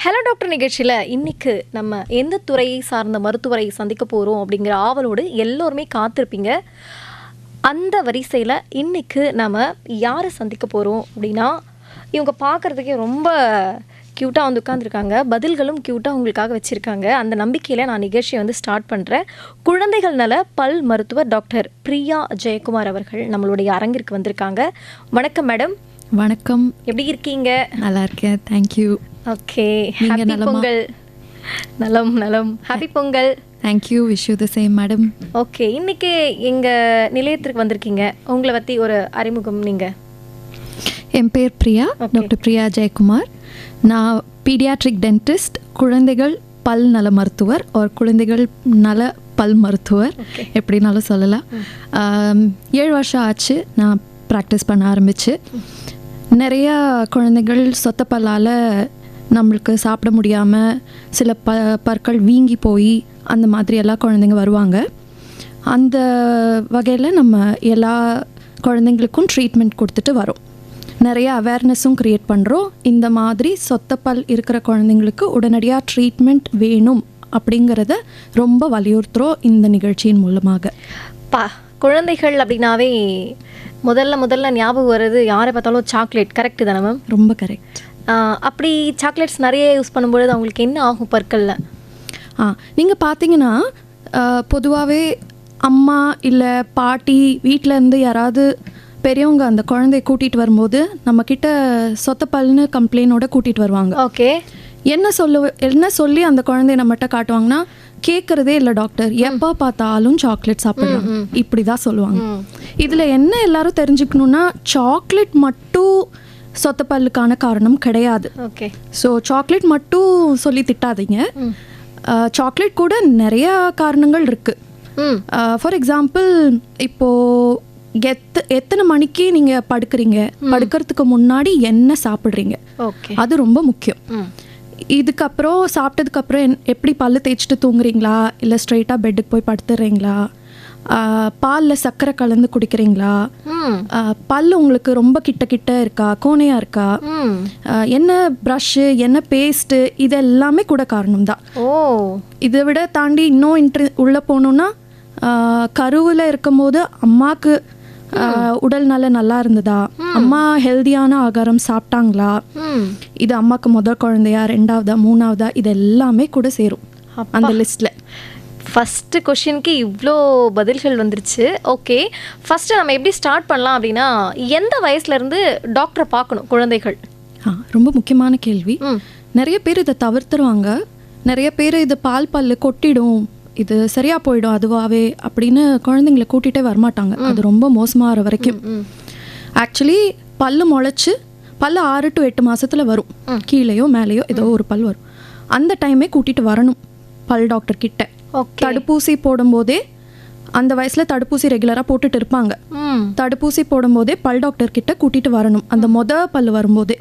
Hello doctor நிகழ்ச்சியில் இன்றைக்கு நம்ம எந்த துறையை சார்ந்த மருத்துவரை சந்திக்க போகிறோம் அப்படிங்கிற ஆவலோடு எல்லோருமே காத்திருப்பீங்க. அந்த வரிசையில் இன்றைக்கு நம்ம யாரை சந்திக்க போகிறோம் அப்படின்னா, இவங்க பார்க்குறதுக்கே ரொம்ப க்யூட்டாக வந்து உட்காந்துருக்காங்க, பதில்களும் க்யூட்டாக உங்களுக்காக வச்சுருக்காங்க. அந்த நம்பிக்கையில் நான் நிகழ்ச்சியை வந்து ஸ்டார்ட் பண்ணுறேன். குழந்தைகள் நல பல் மருத்துவர் டாக்டர் பிரியா ஜெயக்குமார் அவர்கள் நம்மளுடைய அரங்கிற்கு வந்திருக்காங்க. வணக்கம் மேடம். வணக்கம், எப்படி இருக்கீங்க? நல்லா இருக்கேன், தேங்க்யூ. Okay, happy Pongal. நலம் நலம், happy Pongal. Thank you, wish you the same madam. Okay, இன்னைக்கு எங்கள் நிலையத்திற்கு வந்திருக்கீங்க, உங்களை பற்றி ஒரு அறிமுகம் நீங்கள். என் பேர் பிரியா, டாக்டர் பிரியா ஜெயக்குமார். நான் பீடியாட்ரிக் டென்டிஸ்ட், குழந்தைகள் பல் நல மருத்துவர் ஒரு குழந்தைகள் நல பல் மருத்துவர், எப்படினாலும் சொல்லலாம். 7 வருஷம் ஆச்சு நான் ப்ராக்டிஸ் பண்ண ஆரம்பித்து. நிறையா குழந்தைகள் சொத்த பல்லால் நம்மளுக்கு சாப்பிட முடியாமல் சில பற்கள் வீங்கி போய் அந்த மாதிரி எல்லா குழந்தைங்க வருவாங்க. அந்த வகையில் நம்ம எல்லா குழந்தைங்களுக்கும் ட்ரீட்மெண்ட் கொடுத்துட்டு வரோம். நிறைய அவேர்னஸும் க்ரியேட் பண்ணுறோம். இந்த மாதிரி சொத்தப்பல் இருக்கிற குழந்தைங்களுக்கு உடனடியாக ட்ரீட்மெண்ட் வேணும் அப்படிங்கிறத ரொம்ப வலியுறுத்துகிறோம் இந்த நிகழ்ச்சியின் மூலமாக. குழந்தைகள் அப்படின்னாவே முதல்ல ஞாபகம் வர்றது யாரை பார்த்தாலும் சாக்லேட். கரெக்டு தானே மேம்? ரொம்ப கரெக்ட். அப்படி சாக்லேட்ஸ் நிறைய யூஸ் பண்ணும்பொழுது அவங்களுக்கு என்ன ஆகும் பற்களில்? நீங்கள் பார்த்தீங்கன்னா பொதுவாகவே அம்மா இல்லை பாட்டி வீட்டிலேருந்து யாராவது பெரியவங்க அந்த குழந்தைய கூட்டிகிட்டு வரும்போது நம்மக்கிட்ட சொத்தப்பல்னு கம்ப்ளைண்டோட கூட்டிகிட்டு வருவாங்க. ஓகே, என்ன சொல்லி அந்த குழந்தைய நம்மகிட்ட காட்டுவாங்கன்னா, கேட்குறதே இல்லை டாக்டர், எப்போ பார்த்தாலும் சாக்லேட் சாப்பிட்றாங்க, இப்படி தான் சொல்லுவாங்க. இதில் என்ன எல்லாரும் தெரிஞ்சுக்கணுன்னா, சாக்லேட் மட்டும் சொத்தப்பல்லுக்கான காரணம் கிடையாது. ஓகே, ஸோ சாக்லேட் மட்டும் சொல்லி திட்டாதீங்க. சாக்லேட் கூட நிறையா காரணங்கள் இருக்குது. ஃபார் எக்ஸாம்பிள், இப்போது எத்தனை மணிக்கு நீங்கள் படுக்கிறதுக்கு முன்னாடி என்ன சாப்பிட்றீங்க, அது ரொம்ப முக்கியம். இதுக்கப்புறம் சாப்பிட்டதுக்கப்புறம் எப்படி பல்லு தேய்ச்சிட்டு தூங்குறீங்களா, இல்லை ஸ்ட்ரைட்டாக பெட்டுக்கு போய் படுத்துடுறீங்களா, பாலில் சர்க்கரை கலந்து குடிக்கிறீங்களா, பல் உங்களுக்கு ரொம்ப கிட்ட இருக்கா, கோணையாக இருக்கா, என்ன ப்ரஷ்ஷு, என்ன பேஸ்ட்டு, இது எல்லாமே கூட காரணம் தான். இதை விட தாண்டி இன்னும் உள்ளே போகணுன்னா, கருவில் இருக்கும் போது அம்மாவுக்கு உடல் நல்லா இருந்ததா, அம்மா ஹெல்தியான ஆகாரம் சாப்பிட்டாங்களா, இது அம்மாவுக்கு முதல் குழந்தையா, 2ஆவதா, 3ஆவதா, இது எல்லாமே கூட சேரும் அந்த லிஸ்ட்டில். ஃபஸ்ட்டு கொஷினுக்கு இவ்வளோ பதில்கள் வந்துருச்சு. ஓகே, ஃபஸ்ட்டு நம்ம எப்படி ஸ்டார்ட் பண்ணலாம் அப்படின்னா, எந்த வயசுலேருந்து டாக்டரை பார்க்கணும் குழந்தைகள்? ரொம்ப முக்கியமான கேள்வி. நிறைய பேர் இதை தவிர்த்துருவாங்க. நிறைய பேர் இது பல்லு கொட்டிடும், இது சரியாக போயிடும் அதுவாகவே அப்படின்னு குழந்தைங்களை கூட்டிகிட்டே வரமாட்டாங்க. அது ரொம்ப மோசமாகிற வரைக்கும். ஆக்சுவலி பல்லு முளைச்சி 6 to 8 மாதத்தில் வரும், கீழேயோ மேலேயோ ஏதோ ஒரு பல் வரும். அந்த டைமே கூட்டிகிட்டு வரணும் பல் டாக்டர் கிட்ட. தடுப்பூசி போடும்போதே, அந்த வயசில் தடுப்பூசி ரெகுலராக போட்டுட்டு இருப்பாங்க, தடுப்பூசி போடும்போதே பல் டாக்டர் கிட்ட கூட்டிகிட்டு வரணும் அந்த பல் வரும்போதே.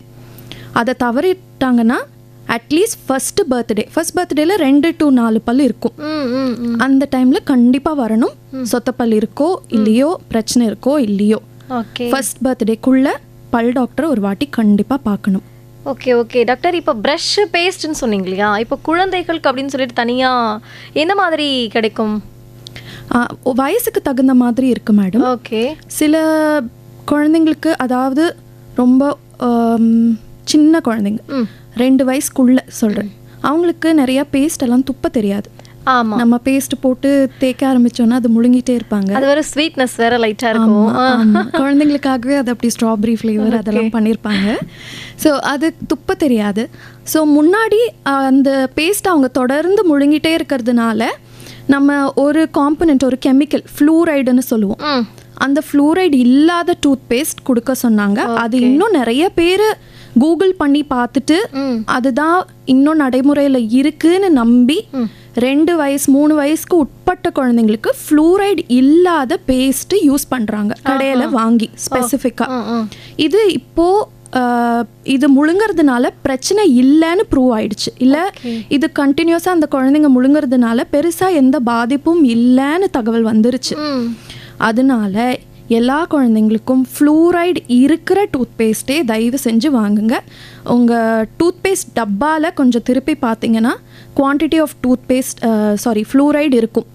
அதை தவறிட்டாங்கன்னா அட்லீஸ்ட் ஃபர்ஸ்ட் பர்த்டேல 2 to 4 பல் இருக்கும். அந்த டைமில் கண்டிப்பாக வரணும். சொத்த பல் இருக்கோ இல்லையோ, பிரச்சனை இருக்கோ இல்லையோ, ஃபர்ஸ்ட் பர்த்டேக்குள்ளே பல் டாக்டரை ஒரு வாட்டி கண்டிப்பாக பார்க்கணும். ஓகே டாக்டர், இப்போ ப்ரஷ் பேஸ்ட்னு சொன்னீங்க இல்லையா, இப்போ குழந்தைகளுக்கு அப்படின்னு சொல்லிட்டு தனியாக என்ன மாதிரி கிடைக்கும்? வயசுக்கு தகுந்த மாதிரி இருக்குது மேடம். ஓகே, சில குழந்தைங்களுக்கு, அதாவது ரொம்ப சின்ன குழந்தைங்க 2 வயசுக்குள்ளே சொல்கிறேன், அவங்களுக்கு நிறையா பேஸ்ட் எல்லாம் துப்ப தெரியாது. ஆமாம், நம்ம பேஸ்ட் போட்டு தேய்க்க ஆரம்பித்தோன்னா அது முழுங்கிட்டே இருப்பாங்க. அது வேறு ஸ்வீட்னஸ் வேறு லைட்டாக இருக்கும். குழந்தைங்களுக்காகவே அது அப்படி ஸ்ட்ராபெரி ஃப்ளேவர் அதெல்லாம் பண்ணியிருப்பாங்க. ஸோ அது துப்ப தெரியாது. ஸோ முன்னாடி அந்த பேஸ்ட் அவங்க தொடர்ந்து முழுங்கிட்டே இருக்கிறதுனால நம்ம ஒரு காம்பனண்ட், ஒரு கெமிக்கல் ஃப்ளூரைடுன்னு சொல்லுவோம், அந்த ஃப்ளூரைடு இல்லாத டூத் பேஸ்ட் கொடுக்க சொன்னாங்க. அது இன்னும் நிறைய பேர் கூகுள் பண்ணி பார்த்துட்டு அதுதான் இன்னும் நடைமுறையில் இருக்குன்னு நம்பி 2 வயசு 3 வயசுக்கு உட்பட்ட குழந்தைங்களுக்கு ஃப்ளூரைடு இல்லாத பேஸ்ட்டு யூஸ் பண்ணுறாங்க கடையில் வாங்கி ஸ்பெசிஃபிக்காக. இது இப்போது இது முழுங்கிறதுனால பிரச்சனை இல்லைன்னு ப்ரூவ் ஆயிடுச்சு. இல்லை, இது கண்டினியூஸாக அந்த குழந்தைங்க முழுங்கிறதுனால பெருசாக எந்த பாதிப்பும் இல்லைன்னு தகவல் வந்துருச்சு. அதனால எல்லா குழந்தைங்களுக்கும் ஃப்ளூரைடு இருக்கிற டூத்பேஸ்ட்டே தயவு செஞ்சு வாங்குங்க. உங்கள் டூத்பேஸ்ட் டப்பாவில் கொஞ்சம் திருப்பி பார்த்தீங்கன்னா குவான்டிட்டி ஆஃப் ஃப்ளூரைடு இருக்கும்.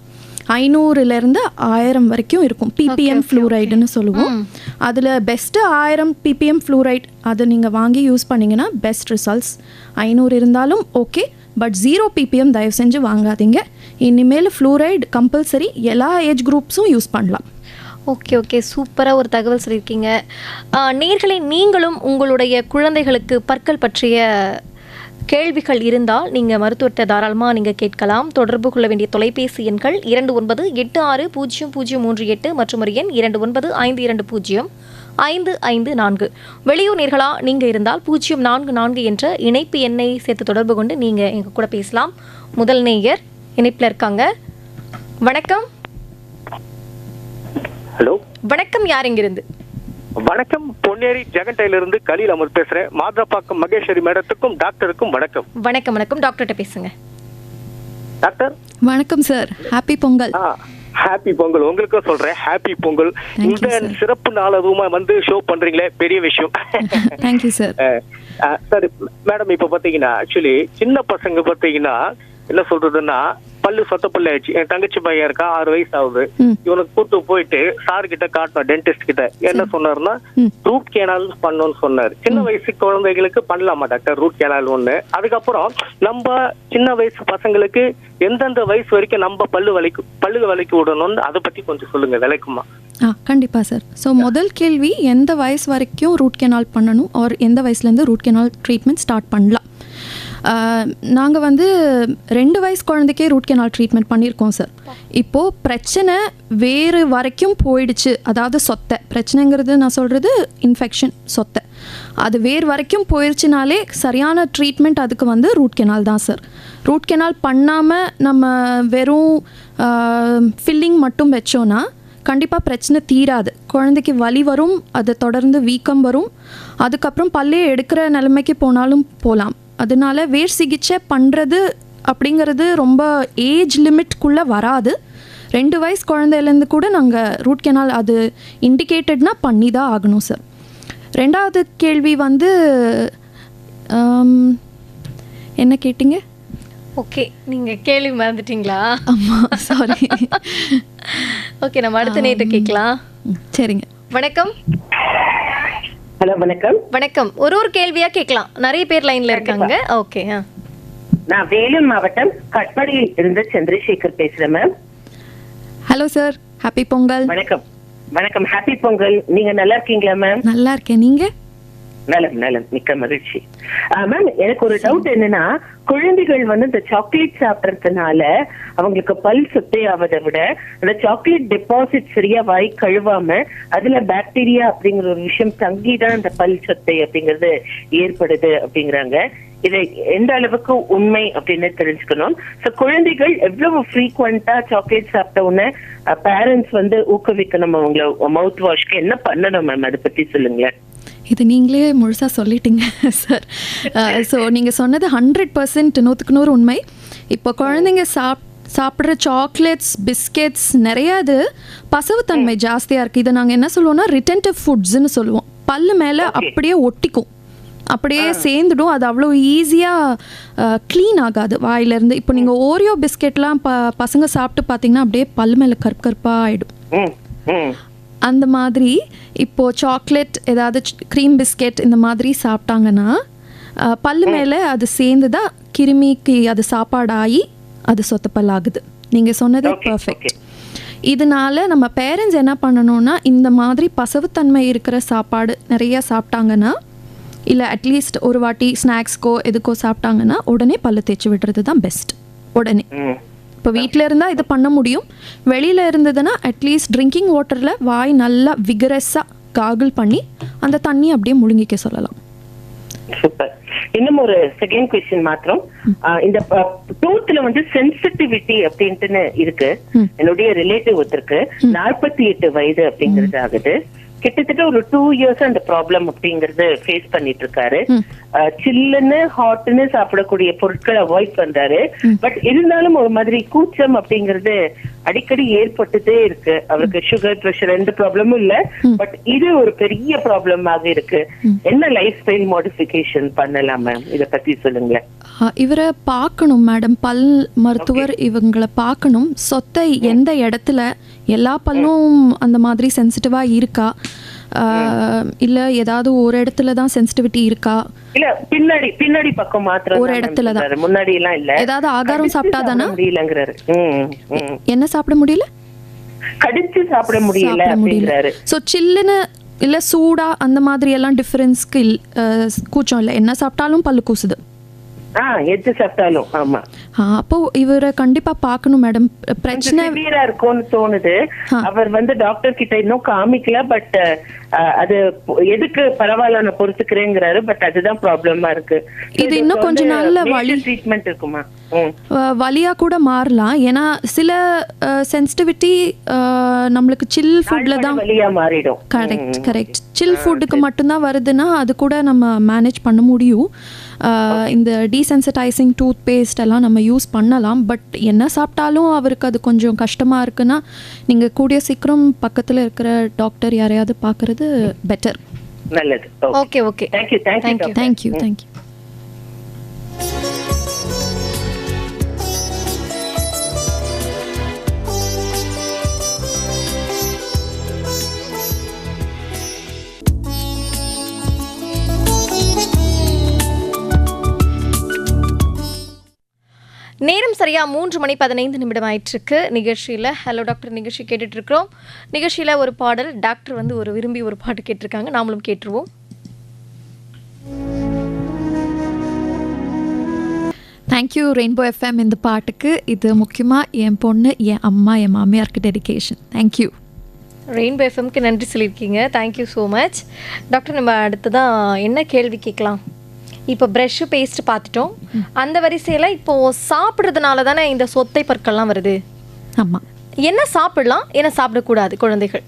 500லேருந்து 1000 வரைக்கும் இருக்கும். ppm ஃப்ளூரைடுன்னு சொல்லுவோம். அதில் பெஸ்ட்டு 1000 ppm ஃப்ளூரைட் அதை நீங்கள் வாங்கி யூஸ் பண்ணிங்கன்னா பெஸ்ட் ரிசல்ட்ஸ். 500 இருந்தாலும் ஓகே, பட் 0 ppm தயவு செஞ்சு வாங்காதீங்க. இனிமேல் ஃப்ளூரைடு கம்பல்சரி எல்லா ஏஜ் குரூப்ஸும் யூஸ் பண்ணலாம். ஓகே, சூப்பராக ஒரு தகவல் சொல்லியிருக்கீங்க. நேயர்களே, நீங்களும் உங்களுடைய குழந்தைகளுக்கு பற்கள் பற்றிய கேள்விகள் இருந்தால் நீங்கள் மருத்துவத்தை தாராளமாக நீங்கள் கேட்கலாம். தொடர்பு கொள்ள வேண்டிய தொலைபேசி எண்கள் 29860038 மற்றும் ஒரு எண் 2952205554. வெளியூர் நேர்களாக நீங்கள் இருந்தால் 044 என்ற இணைப்பு எண்ணை சேர்த்து தொடர்பு கொண்டு நீங்கள் எங்கள் கூட பேசலாம். முதல் நேயர் இணைப்பில் இருக்காங்க. வணக்கம். ஹலோ, வணக்கம். யார் இங்கிருந்து? வணக்கம். பொன்னேரி ஜெகண்டையிலிருந்து கலீல் அமர் பேசுறேன். மாதப்பாக்கம் மகேஸ்வரி மேடத்துக்கும் டாக்டருக்கும் வணக்கம். வணக்கம். டாக்டர்கிட்ட பேசுங்க. டாக்டர் வணக்கம் sir. Happy Pongal. Happy Pongal. உங்களுக்கும் சொல்றேன் ஹாப்பி பொங்கல். இந்த சிறப்பு நாள் அதுவுமா வந்து ஷோ பண்றீங்களே, பெரிய விஷயம். Thank you sir. சரி மேடம், இப்ப பாத்தீங்கன்னா ஆக்சுவலி சின்ன பசங்க பாத்தீங்கன்னா என்ன சொல்றதுன்னா பல்லு சொத்த பல்லு ஆயிடுச்சு. என் தங்கச்சி பையன் இருக்கா, 6 வயசு ஆகுது. இவனுக்கு கூட்டு போயிட்டு சார் கிட்ட காட்டணும், டென்டிஸ்ட் கிட்ட. என்ன சொன்னாருன்னா ரூட் கேனால் பண்ணணும்னு சொன்னாரு. சின்ன வயசு குழந்தைகளுக்கு பண்ணலாமா டாக்டர் ரூட் கேனால் ஒண்ணு? அதுக்கப்புறம் நம்ம சின்ன வயசு பசங்களுக்கு எந்தெந்த வயசு வரைக்கும் நம்ம பல்லு வலிக்கு விடணும்னு அதை பத்தி கொஞ்சம் சொல்லுங்க, விளக்குமா? கண்டிப்பாக சார். ஸோ முதல் கேள்வி, எந்த வயசு வரைக்கும் ரூட் கேனால் பண்ணணும், ஆர் எந்த வயசுலேருந்து ரூட் கேனால் ட்ரீட்மெண்ட் ஸ்டார்ட் பண்ணலாம்? நாங்கள் வந்து 2 வயசு குழந்தைக்கே ரூட் கேனால் ட்ரீட்மெண்ட் பண்ணியிருக்கோம் சார். இப்போது பிரச்சனை வேறு வரைக்கும் போயிடுச்சு, அதாவது சொத்தை பிரச்சனைங்கிறது நான் சொல்கிறது இன்ஃபெக்ஷன், சொத்தை அது வேறு வரைக்கும் போயிடுச்சுனாலே சரியான ட்ரீட்மெண்ட் அதுக்கு வந்து ரூட் கேனால் தான் சார். ரூட் கேனால் பண்ணாமல் நம்ம வெறும் ஃபில்லிங் மட்டும் வச்சோன்னா கண்டிப்பாக பிரச்சனை தீராது. குழந்தைக்கு வலி வரும், அதை தொடர்ந்து வீக்கம் வரும், அதுக்கப்புறம் பல்லே எடுக்கிற நிலைமைக்கு போனாலும் போகலாம். அதனால வேர் சிகிச்சை பண்ணுறது அப்படிங்கிறது ரொம்ப ஏஜ் லிமிட்குள்ளே வராது. 2 வயசு குழந்தையிலேருந்து கூட நாங்கள் ரூட் கேனால் அது இண்டிகேட்டட்னா பண்ணி தான் ஆகணும் சார். 2வது கேள்வி வந்து என்ன கேட்டிங்க? ஓகே, நீங்கள் கேள்வி மறந்துட்டீங்களா? ஆமாம், சாரி. ஓகே, நம்ம அடுத்த நேரத்தை கேட்கலாம். சரிங்க. வணக்கம். ஹலோ, வணக்கம். ஒரு கேள்வியா கேட்கலாம், நிறைய பேர் லைன்ல இருக்காங்க. ஓகே. நான் வேலூர் மாவட்டம் கட்பாடியில் இருந்து சந்திரசேகர் பேசுறேன் ma'am. Hello sir, happy Pongal. வணக்கம். ஹாப்பி பொங்கல். நீங்க நல்லா இருக்கீங்களா மேம்? நல்லா இருக்கேன். நீங்க? நலம், மிக்க மகிழ்ச்சி. மேம், எனக்கு ஒரு டவுட் என்னன்னா, குழந்தைகள் வந்து இந்த சாக்லேட் சாப்பிடறதுனால அவங்களுக்கு பல் சொத்தையாவதை விட அந்த சாக்லேட் டெபாசிட் சரியா வாய் கழுவாம அதுல பாக்டீரியா அப்படிங்கிற ஒரு விஷயம் தங்கிதான் அந்த பல் சொத்தை அப்படிங்கிறது ஏற்படுது அப்படிங்கிறாங்க. இதை எந்த அளவுக்கு உண்மை அப்படின்னு தெரிஞ்சுக்கணும். குழந்தைகள் எவ்வளவு ஃப்ரீக்வெண்டா சாக்லேட் சாப்பிட்ட உடனே பேரண்ட்ஸ் வந்து ஊக்குவிக்கணும் அவங்கள மவுத் வாஷ்க்கு என்ன பண்ணணும் மேம், அதை பத்தி சொல்லுங்களேன். இது நீங்களே முழுசாக சொல்லிட்டீங்க சார். ஸோ நீங்கள் சொன்னது 100% 100% உண்மை. இப்போ குழந்தைங்க சாப்பிட்ற சாக்லேட்ஸ், பிஸ்கெட்ஸ் நிறையா இது பசவுத்தன்மை ஜாஸ்தியாக இருக்குது. இதை நாங்கள் என்ன சொல்லுவோம்னா ரிட்டென்டிவ் ஃபுட்ஸ்ன்னு சொல்லுவோம். பல்லு மேலே அப்படியே ஒட்டிக்கும், அப்படியே சேர்ந்துடும். அது அவ்வளோ ஈஸியாக க்ளீன் ஆகாது வாயிலேருந்து. இப்போ நீங்கள் ஓரியோ பிஸ்கெட்லாம் பசங்க சாப்பிட்டு பார்த்தீங்கன்னா அப்படியே பல்லு மேலே கருப்பாக ஆகிடும். அந்த மாதிரி இப்போது சாக்லேட், ஏதாவது க்ரீம் பிஸ்கெட் இந்த மாதிரி சாப்பிட்டாங்கன்னா பல்லு மேலே அது சேர்ந்து தான் கிருமிக்கு அது சாப்பாடாகி அது சொத்தப்பல் ஆகுது. நீங்கள் சொன்னது பர்ஃபெக்ட். இதனால நம்ம பேரண்ட்ஸ் என்ன பண்ணணும்னா, இந்த மாதிரி பசவுத்தன்மை இருக்கிற சாப்பாடு நிறையா சாப்பிட்டாங்கன்னா, இல்லை அட்லீஸ்ட் ஒரு வாட்டி ஸ்நாக்ஸ்க்கோ எதுக்கோ சாப்பிட்டாங்கன்னா உடனே பல்லு தேய்ச்சி விடுறது தான் பெஸ்ட். உடனே இப்போ வீட்டில் இருந்தால் இது பண்ண முடியும். வெளியில் இருந்ததுன்னா அட்லீஸ்ட் ட்ரிங்கிங் வாட்டரில் வாய் நல்லா விகரஸாக காகிள் பண்ணி அந்த தண்ணி அப்படியே முழுங்கிக்க சொல்லலாம். சூப்பர். இன்னும் ஒரு செகண்ட் क्वेश्चन மாத்திரம். இந்த டூத்ல வந்து சென்சிட்டிவிட்டி அப்படின்ட்டு இருக்கு. என்னுடைய ரிலேட்டிவ் ஒருத்தருக்கு 48 வயது அப்படிங்கிறது ஆகுது. கிட்டத்தட்ட ஒரு 2 இயர்ஸ் அந்த ப்ராப்ளம் அப்படிங்கறது ஃபேஸ் பண்ணிட்டு இருக்காரு. சில்லுன்னு ஹாட்னு சாப்பிடக்கூடிய பொருட்களை அவாய்ட் பண்றாரு. பட் இருந்தாலும் ஒரு மாதிரி கூச்சம் அப்படிங்கறது அடிக்கடி ஏற்பட்டுட்டே இருக்கு. அவருக்கு சுகர், பிரஷர் எந்த ப்ராப்ளமும் இல்ல, பட் இது ஒரு பெரிய ப்ராப்ளமாக இருக்கு. என்ன லைஃப் ஸ்டைல் மாடிஃபிகேஷன் பண்ணலாம் மேம், இத பத்தி சொல்லுங்களேன். இவரை பார்க்கணும் மேடம், பல் மருத்துவர் இவங்களை பார்க்கணும். சொத்தை எந்த இடத்துல, எல்லா பல்லும் அந்த மாதிரி சென்சிட்டிவா இருக்கா, இல்ல ஏதாவது ஒரு இடத்துல தான் சென்சிட்டிவிட்டி இருக்கா, இல்ல பின்னாடி பக்கம் மாத்திரம் ஒரு இடத்துல தான், முன்னாடி எல்லாம் இல்ல. ஏதாவது ஆகாரம் சாப்பிட்டாதானா முடியலங்கிறாரு. என்ன சாப்பிட முடியல, கடிச்சு சாப்பிட முடியல அப்படிங்கிறாரு. சோ சில்லுன்னு இல்ல சூடா அந்த மாதிரி எல்லாம் டிஃபரன்ஸ்க்கு கூச்சம் இல்லை, என்ன சாப்பிட்டாலும் பல்லு கூசுது. எது சாப்பிட்டாலும். ஆமா, அப்போ இவரை கண்டிப்பா பார்க்கணும் மேடம். பிரச்சனை சிவியரா இருக்கும்னு தோணுது. அவர் டாக்டர் கிட்ட இன்னும் காமிக்கல, பட் அது எதுக்கு பரவாயில்ல நான் பொறுத்துக்கிறேங்கிறாரு. பட் அதுதான் ப்ராப்ளமா இருக்கு. இது இன்னும் கொஞ்ச நாள்ல வலி ட்ரீட்மெண்ட் இருக்குமா, வலியா கூட மாறலாம். ஏன்னா சில சென்சிட்டிவிட்டி நம்மளுக்கு சில் ஃபுட்ல தான் வலியா மாறிடும். கரெக்ட். சில் ஃபுட்டுக்கு மட்டும்தான் வருதுன்னா அது கூட நம்ம மேனேஜ் பண்ண முடியும். இந்த டீசென்சிடைசிங் டூத் பேஸ்ட் எல்லாம் நம்ம யூஸ் பண்ணலாம். பட் என்ன சாப்பிட்டாலும் அவருக்கு அது கொஞ்சம் கஷ்டமாக இருக்குன்னா நீங்கள் கூடிய சீக்கிரம் பக்கத்தில் இருக்கிற டாக்டர் யாரையாவது பார்க்கறது பெட்டர். நல்லது. Okay okay, thank you. நேரம் சரியா 3:15 ஆயிட்டிருக்கு. நிகழ்ச்சியில் ஹலோ டாக்டர் நிகழ்ச்சி கேட்டுட்டு இருக்கிறோம். நிகழ்ச்சியில் ஒரு பாடல், டாக்டர் வந்து விரும்பி ஒரு பாட்டு கேட்டிருக்காங்க, நாமளும் கேட்டுருவோம். தேங்க்யூ ரெயின்போ எஃப்எம் இந்த பாட்டுக்கு. இது முக்கியமாக என் பொண்ணு, என் அம்மா, என் மாமியாருக்கு டெடிகேஷன். தேங்க்யூ. ரெயின்போ எஃப்எம்க்கு நன்றி சொல்லியிருக்கீங்க. Thank you so much. டாக்டர், நம்ம அடுத்ததான் என்ன கேள்வி கேட்கலாம்? இப்போ ப்ரஷ்ஷு பேஸ்ட் பார்த்துட்டோம். அந்த வரிசையில் இப்போது சாப்பிட்றதுனால தானே இந்த சொத்தை பற்கள்லாம் வருது. ஆமாம். என்ன சாப்பிடலாம், என்ன சாப்பிடக்கூடாது குழந்தைகள்?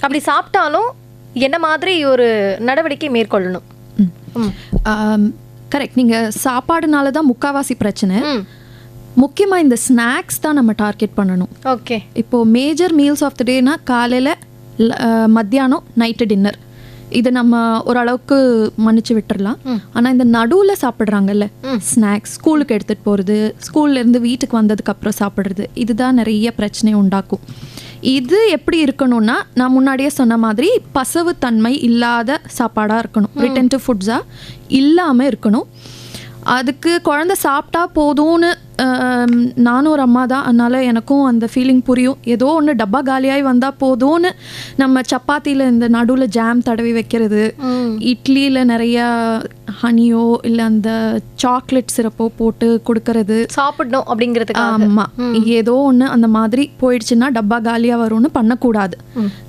அப்படி சாப்பிட்டாலும் என்ன மாதிரி ஒரு நடவடிக்கை மேற்கொள்ளணும்? கரெக்ட். நீங்கள் சாப்பாடுனால தான் முக்கால்வாசி பிரச்சனை. முக்கியமாக இந்த ஸ்நாக்ஸ் தான் நம்ம டார்கெட் பண்ணணும். ஓகே. இப்போது மேஜர் மீல்ஸ் ஆஃப் த டேனா காலையில், மத்தியானம், நைட்டு டின்னர், இது நம்ம ஓரளவுக்கு மன்னிச்சு விட்டுறலாம். ஆனால் இந்த நடுவில் சாப்பிட்றாங்கல்ல ஸ்நாக்ஸ், ஸ்கூலுக்கு எடுத்துகிட்டு போகிறது, ஸ்கூல்லேருந்து வீட்டுக்கு வந்ததுக்கப்புறம் சாப்பிட்றது, இதுதான் நிறைய பிரச்சனையை உண்டாக்கும். இது எப்படி இருக்கணும்னா, நான் முன்னாடியே சொன்ன மாதிரி பசவுத்தன்மை இல்லாத சாப்பாடாக இருக்கணும், ரிட்டன்டிவ் ஃபுட்ஸாக இல்லாமல் இருக்கணும். அதுக்கு குழந்தை சாப்பிட்டா போதும்னு, நானும் ஒரு அம்மா தான், அதனால் எனக்கும் அந்த ஃபீலிங் புரியும். ஏதோ ஒன்று டப்பா காலியாகி வந்தால் போதும்னு நம்ம சப்பாத்தியில் இந்த நடுவில் ஜாம் தடவி வைக்கிறது, இட்லியில் நிறையா ஹனியோ இல்லை அந்த சாக்லேட் சிரப்போ போட்டு கொடுக்கறது, சாப்பிடணும் அப்படிங்கிறது. ஆமாம், ஏதோ ஒன்று அந்த மாதிரி போயிடுச்சுன்னா டப்பா காலியாக வரும்னு பண்ணக்கூடாது.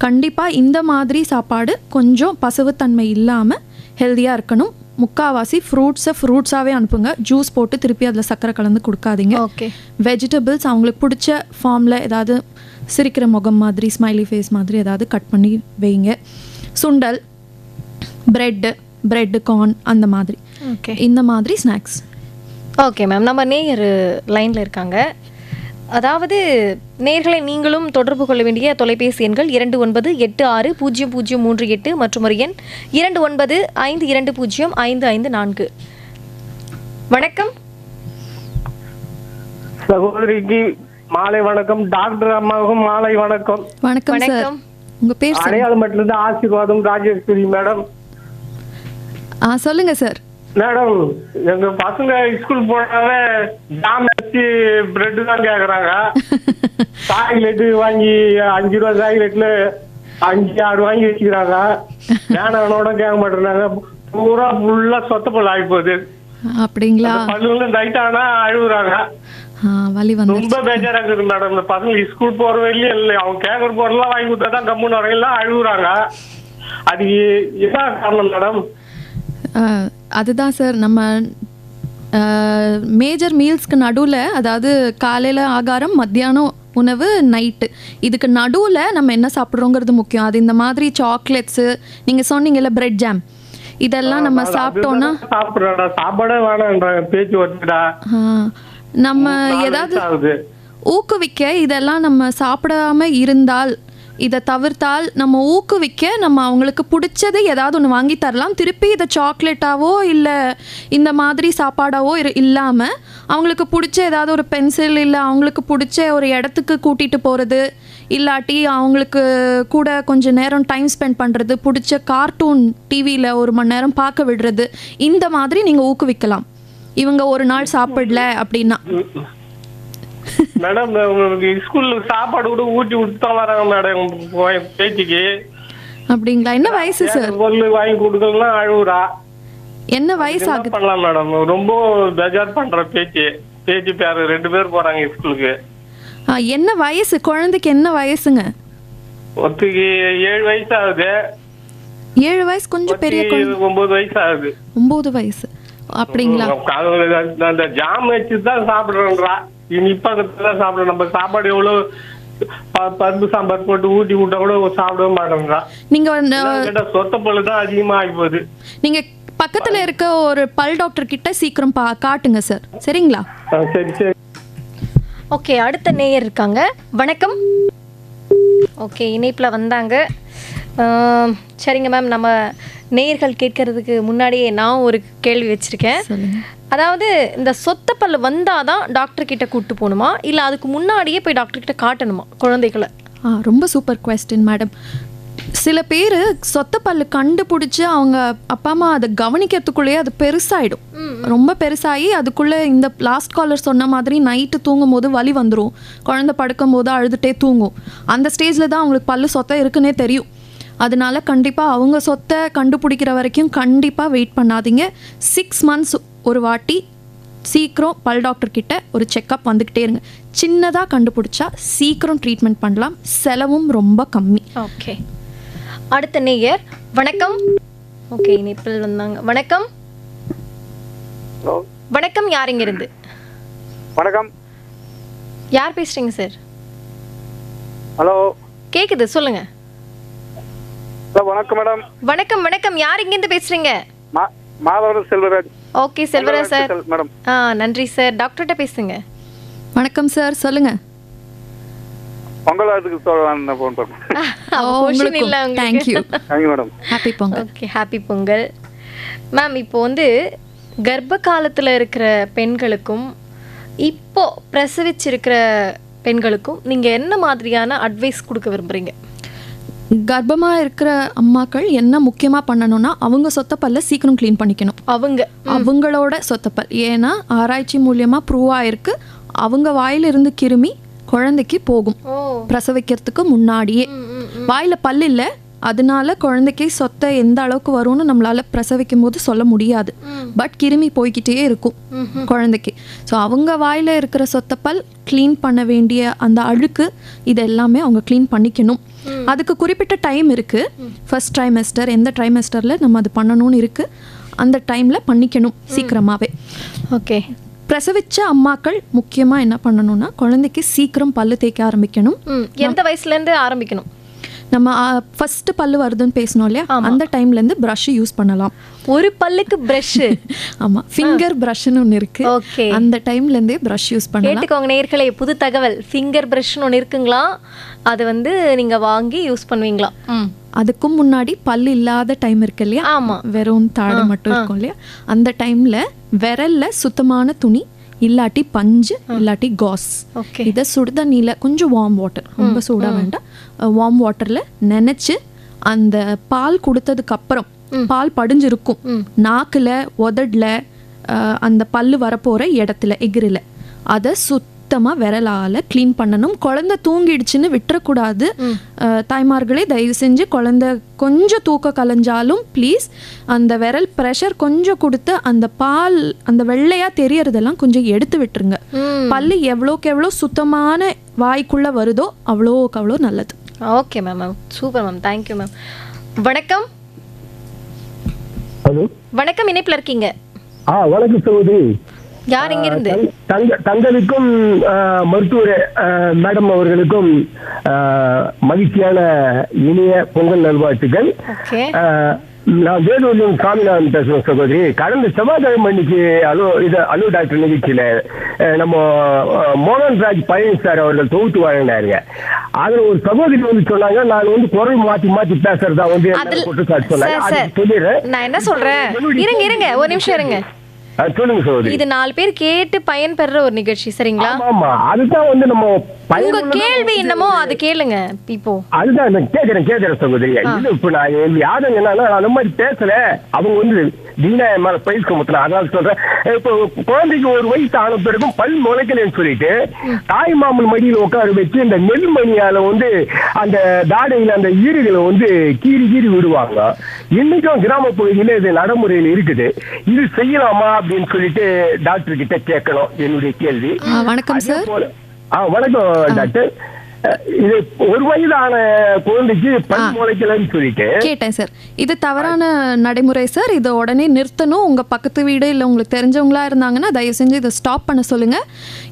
கண்டிப்பாக இந்த மாதிரி சாப்பாடு கொஞ்சம் பசவுத்தன்மை இல்லாமல் ஹெல்த்தியாக இருக்கணும். முக்கால்வாசி ஃப்ரூட்ஸாகவே அனுப்புங்க. ஜூஸ் போட்டு திருப்பி அதில் சர்க்கரை கலந்து கொடுக்காதீங்க. ஓகே. வெஜிடபிள்ஸ் அவங்களுக்கு பிடிச்ச ஃபார்மில் ஏதாவது சிரிக்கிற முகம் மாதிரி, ஸ்மைலி ஃபேஸ் மாதிரி ஏதாவது கட் பண்ணி வைங்க. சுண்டல், பிரெட்டு, கார்ன் அந்த மாதிரி, இந்த மாதிரி ஸ்நாக்ஸ். ஓகே மேம், நம்ம நேயர் லைனில் இருக்காங்க. அதாவது நேயர்களை நீங்களும் தொடர்பு கொள்ள வேண்டிய தொலைபேசி எண்கள் 29860038 மற்றும் ஒரு எண் 2952055554. வணக்கம் சகோதரிக்கு மாலை வணக்கம். டாக்டர் அம்மாவுக்கும் மாலை வணக்கம். வணக்கம் சார். உங்க பேர்? அடையாளமட்டிலிருந்து ஆசீர்வாதம் ராஜேஸ்வரி மேடம். சொல்லுங்க சார். மேடம், எங்க பசங்க ஸ்கூல் போனாவே ஜாம் வச்சு பிரெட் தான் கேக்குறாங்க. சாக்லேட் வாங்கி 5 ரூபா சாக்லேட்ல 5-6 வாங்கி வச்சுக்கிறாங்க. வேணானோட கேட்க மாட்டேறாங்க. பூரா ஃபுல்லா சொத்த பல் ஆகி போகுது. அப்படிங்களா? பல்லுல டைட் ஆனா அழுகுறாங்க. ரொம்ப பேஜாரா இருக்குது மேடம். இந்த பசங்க ஸ்கூல் போற வரையிலே இல்லை, அவங்க கேக்குற பொருள்லாம் வாங்கி கொடுத்தாதான் கம்முன்னு வரையெல்லாம் அழுகுறாங்க. அது என்ன காரணம் மேடம்? அதுதான் சார், நம்ம மேஜர் மீல்ஸ்க்கு நடுவில், அதாவது காலையில் ஆகாரம், மத்தியானம் உணவு, நைட்டு, இதுக்கு நடுவில் நம்ம என்ன சாப்பிட்றோங்கிறது முக்கியம். அது இந்த மாதிரி சாக்லேட்ஸு, நீங்கள் சொன்னீங்கல்ல பிரெட் ஜாம், இதெல்லாம் நம்ம சாப்பிட்டோன்னா சாப்பாடே வேணாம்ன்ற பேச்சு வருதுடா. நம்ம ஏதாவது ஊக்குவிக்க இதெல்லாம் நம்ம சாப்பிடாம இருந்தால், இதை தவிர்த்தால் நம்ம ஊக்குவிக்க நம்ம அவங்களுக்கு பிடிச்சது ஏதாவது ஒன்று வாங்கி தரலாம். திருப்பி இதை சாக்லேட்டாவோ இல்லை இந்த மாதிரி சாப்பாடாவோ இல்லாமல் அவங்களுக்கு பிடிச்ச ஏதாவது ஒரு பென்சில், இல்லை அவங்களுக்கு பிடிச்ச ஒரு இடத்துக்கு கூட்டிகிட்டு போகிறது, இல்லாட்டி அவங்களுக்கு கூட கொஞ்சம் நேரம் டைம் ஸ்பெண்ட் பண்ணுறது, பிடிச்ச கார்ட்டூன் டிவியில் 1 மணி நேரம் பார்க்க விடுறது, இந்த மாதிரி நீங்கள் ஊக்குவிக்கலாம். இவங்க ஒரு நாள் சாப்பிடல அப்படின்னா. மேடம் உங்களுக்கு ஸ்கூல்ல சாப்பாடு கூட ஊட்டி விட்டு வராங்க மேடம் பேச்சுக்கு. அப்படிங்களா? என்ன வயசு சார்? பொருள் வாங்கி கொடுக்கலாம் அழுவுறா. என்ன வயசு ஆகுது? பண்ணலாம் மேடம், ரொம்ப பெஜார் பண்ற பேச்சு பேர் 2 பேர் போறாங்க ஸ்கூலுக்கு. என்ன வயசு குழந்தைக்கு? என்ன வயசுங்க? ஒருத்துக்கு 7 வயசு ஆகுது. 7 வயசு கொஞ்சம் பெரிய குழந்தை. 9 வயசு ஆகுது. 9 வயசு. அப்படிங்களா? அந்த ஜாம் வச்சுதான் சாப்பிடுறோன்றா. இனிப்பா சாப்பிட நம்ம சாப்பாடு எவ்வளவு பருப்பு சாம்பார் போட்டு ஊட்டி விட்டா கூட சாப்பிடவே மாட்டேங்கிறா. நீங்க சொத்த பல்லு தான் அதிகமா ஆகி போகுது. நீங்க பக்கத்துல இருக்க ஒரு பல் டாக்டர் கிட்ட சீக்கிரம் காட்டுங்க சார். சரிங்களா? சரி சரி. ஓகே, அடுத்த நேயர் இருக்காங்க. வணக்கம். ஓகே, இணைப்பில் வந்தாங்க. சரிங்க மேம், நம்ம நேயர்கள் கேட்கறதுக்கு முன்னாடியே நான் ஒரு கேள்வி வச்சுருக்கேன். அதாவது இந்த சொத்த பல் வந்தால் தான் டாக்டர் கிட்ட கூப்பிட்டு போகணுமா, இல்லை அதுக்கு முன்னாடியே போய் டாக்டர் கிட்ட காட்டணுமா குழந்தைகளை? ரொம்ப சூப்பர் கொஸ்டின் மேடம். சில பேர் சொத்த பல்லு கண்டுபிடிச்சி அவங்க அப்பா அம்மா அதை கவனிக்கிறதுக்குள்ளேயே அது பெருசாகிடும். ரொம்ப பெருசாகி அதுக்குள்ளே இந்த லாஸ்ட் காலர் சொன்ன மாதிரி நைட்டு தூங்கும் போது வலி வந்துடும், குழந்தை படுக்கும் போது அழுதுகிட்டே தூங்கும். அந்த ஸ்டேஜில் தான் அவங்களுக்கு பல்லு சொத்தை இருக்குன்னே தெரியும். அதனால கண்டிப்பாக அவங்க சொத்தை கண்டுபிடிக்கிற வரைக்கும் கண்டிப்பாக வெயிட் பண்ணாதீங்க. 6 மந்த்ஸ் ஒரு வாட்டி சீக்கிரம் பல் டாக்டர் கிட்ட ஒரு செக்கப் வந்துக்கிட்டே இருங்க. சின்னதாக கண்டுபிடிச்சா சீக்கிரம் ட்ரீட்மெண்ட் பண்ணலாம், செலவும் ரொம்ப கம்மி. ஓகே, அடுத்த நேயர். வணக்கம். ஓகே, இணைப்பில் வந்தாங்க. வணக்கம். வணக்கம், யார் இங்க இருந்து? வணக்கம், யார் பேசுறீங்க சார்? ஹலோ, கேக்குது, சொல்லுங்க. வணக்கம் மேடம். வணக்கம் வணக்கம், யார் இங்க இருந்து பேசுறீங்க? Madhavaram Selvaraj. Okay Selvaraj sir. Madam. நன்றி சார். டாக்டர்கிட்ட பேசுங்க. வணக்கம் சார், சொல்லுங்க. பொங்கல் வாழ்த்துக்கு ஃபோன் பண்ணேன். Thank you. Thank you madam. Happy Pongal. Okay, happy Pongal ma'am. இப்போ வந்து கர்ப்ப காலத்தில் இருக்கிற பெண்களுக்கும் இப்போ பிரசவிச்சிருக்கிற பெண்களுக்கும் நீங்கள் என்ன மாதிரியான அட்வைஸ் கொடுக்க விரும்புகிறீங்க? கர்ப்பமாக இருக்கிற அம்மாக்கள் என்ன முக்கியமாக பண்ணணும்னா அவங்க சொத்தப்பல்ல சீக்கிரம் க்ளீன் பண்ணிக்கணும். அவங்களோட சொத்தப்பல், ஏன்னா ஆராய்ச்சி மூலியமாக ப்ரூவ் ஆயிருக்கு அவங்க வாயிலிருந்து கிருமி குழந்தைக்கு போகும். பிரசவிக்கிறதுக்கு முன்னாடியே வாயில் பல் இல்லை, அதனால குழந்தைக்கு சொத்தை எந்த அளவுக்கு வரும்னு நம்மளால பிரசவிக்கும் போது சொல்ல முடியாது. பட் கிருமி போய்கிட்டே இருக்கும் குழந்தைக்கு. ஸோ அவங்க வாயில் இருக்கிற சொத்தப்பல் க்ளீன் பண்ண வேண்டிய அந்த அழுக்கு இது எல்லாமே அவங்க க்ளீன் பண்ணிக்கணும். அதுக்கு குறிப்பிட்ட டைம் இருக்குது. ஃபர்ஸ்ட் ட்ரைமெஸ்டர், எந்த ட்ரைமெஸ்டரில் நம்ம அது பண்ணணும்னு இருக்குது, அந்த டைமில் பண்ணிக்கணும் சீக்கிரமாகவே. ஓகே, பிரசவிச்ச அம்மாக்கள் முக்கியமாக என்ன பண்ணணும்னா குழந்தைக்கு சீக்கிரம் பல்லு தேய்க்க ஆரம்பிக்கணும். எந்த வயசுலேருந்து ஆரம்பிக்கணும்? நம்ம ஃபர்ஸ்ட் பல்லு வருதுன்னு பேசணும் இல்லையா, அந்த டைம்லேருந்து ப்ரஷ் யூஸ் பண்ணலாம். ஒரு பல்லுக்கு ப்ரஷ்? ஆமாம், ஃபிங்கர் ப்ரஷ்னு ஒன்று இருக்குது. ஓகே, அந்த டைம்லேருந்தே ப்ரஷ் யூஸ் பண்ணலாம். கேட்டுக்கோங்க நேயர்களே, புது தகவல். ஃபிங்கர் ப்ரஷ்னு ஒன்று இருக்குங்களா, அது வந்து நீங்கள் வாங்கி யூஸ் பண்ணுவீங்களா? அதுக்கும் முன்னாடி பல்லு இல்லாத டைம் இருக்கு இல்லையா, ஆமாம், வெறும் தாடை மட்டும் இருக்கும் இல்லையா, அந்த டைமில் விரல்ல சுத்தமான துணி இல்லாட்டி பஞ்சு இல்லாட்டி காஸ், இதை சுடுதண்ணியில் கொஞ்சம் வார்ம் வாட்டர், ரொம்ப சூடாக வேண்டாம், வார்ம் வாட்டரில் நினச்சி அந்த பால் கொடுத்ததுக்கப்புறம் பால் படிஞ்சிருக்கும் நாக்கில் உதடில் அந்த பல்லு வரப்போகிற இடத்துல எகிரில், அதை சுத்தமாக விரலால் க்ளீன் பண்ணணும். குழந்தை தூங்கிடுச்சுன்னு விட்டுறக்கூடாது. தாய்மார்களே தயவு செஞ்சு குழந்தை கொஞ்சம் தூக்க கலைஞ்சாலும் ப்ளீஸ் அந்த விரல் ப்ரெஷர் கொஞ்சம் கொடுத்து அந்த பால் அந்த வெள்ளையாக தெரியறதெல்லாம் கொஞ்சம் எடுத்து விட்டுருங்க. பல்லு எவ்வளோக்கு எவ்வளோ சுத்தமான வாய்க்குள்ளே வருதோ அவ்வளோக்கு அவ்வளோ நல்லது. Okay ma'am, super ma'am, thank you ma'am. வணக்கம். ஹலோ, வணக்கம், இணைப்பில் இருக்கீங்க. வணக்கம் சகோதரி. யார் இங்க இருந்து? தங்களுக்கும் மருத்துவர் மேடம் அவர்களுக்கும் மகிழ்ச்சியான இனிய பொங்கல் நல்வாழ்த்துக்கள். ஓகே. நான் வேலூரிலும் சாமிநாதன் பேசுறேன் சகோதரி. கடந்த செவ்வாய்க்கிழமை அன்னைக்கு அலோ டாக்டர் நிகழ்ச்சியில நம்ம மோகன்ராஜ் பழனி சார் அவர்கள் தொகுத்து வழங்கினாருங்க. அதுல ஒரு சகோதரி வந்து சொன்னாங்க, நான் வந்து குரல் மாத்தி பேசுறதா வந்து குற்றச்சாட்டு சொன்னாங்க. சொல்லிடுறேன். நான் என்ன சொல்றேன், இருங்க ஒரு நிமிஷம் இருங்க. சொல்லுங்க சகோதரி. இது 4 பேர் கேட்டு பயன் பெற ஒரு நிகழ்ச்சி, சரிங்களா? ஆமா, அதுதான் வந்து நம்ம உங்க கேள்வி என்னமோ அது கேளுங்க. இப்போ அதுதான் நான் கேக்குறேன் சகோதரி. இது இப்ப நான் யாரும் என்னன்னா அந்த மாதிரி பேசல, அவங்க வந்து தீனா மேல பயிர் சுமத்தின, அதனால சொல்றேன். இப்போ குழந்தைக்கு 1 வயசு ஆன பிறகும் பல் முளைக்கலன்னு சொல்லிட்டு தாய் மாமன் மடியில் உட்கார வச்சு இந்த நெல்மணியால வந்து அந்த தாடையில அந்த ஈறுகளை வந்து கீறி விடுவாங்க. இன்னைக்கும் கிராம பகுதியில இது நடைமுறையில் இருக்குது. இது செய்யலாமா அப்படின்னு சொல்லிட்டு டாக்டர் கிட்ட கேட்கணும் என்னுடைய கேள்வி. வணக்கம் சார். வணக்கம் டாக்டர். இது 1 வயதான குழந்தைக்கு பல் முளைக்கலன்னு சொல்லிட்டு கேட்டேன் சார். இது தவறான நடைமுறை சார். இதை உடனே நிறுத்தணும். உங்க பக்கத்து வீடு இல்லை உங்களுக்கு தெரிஞ்சவங்களா இருந்தாங்கன்னா தயவு செஞ்சு இதை ஸ்டாப் பண்ண சொல்லுங்க.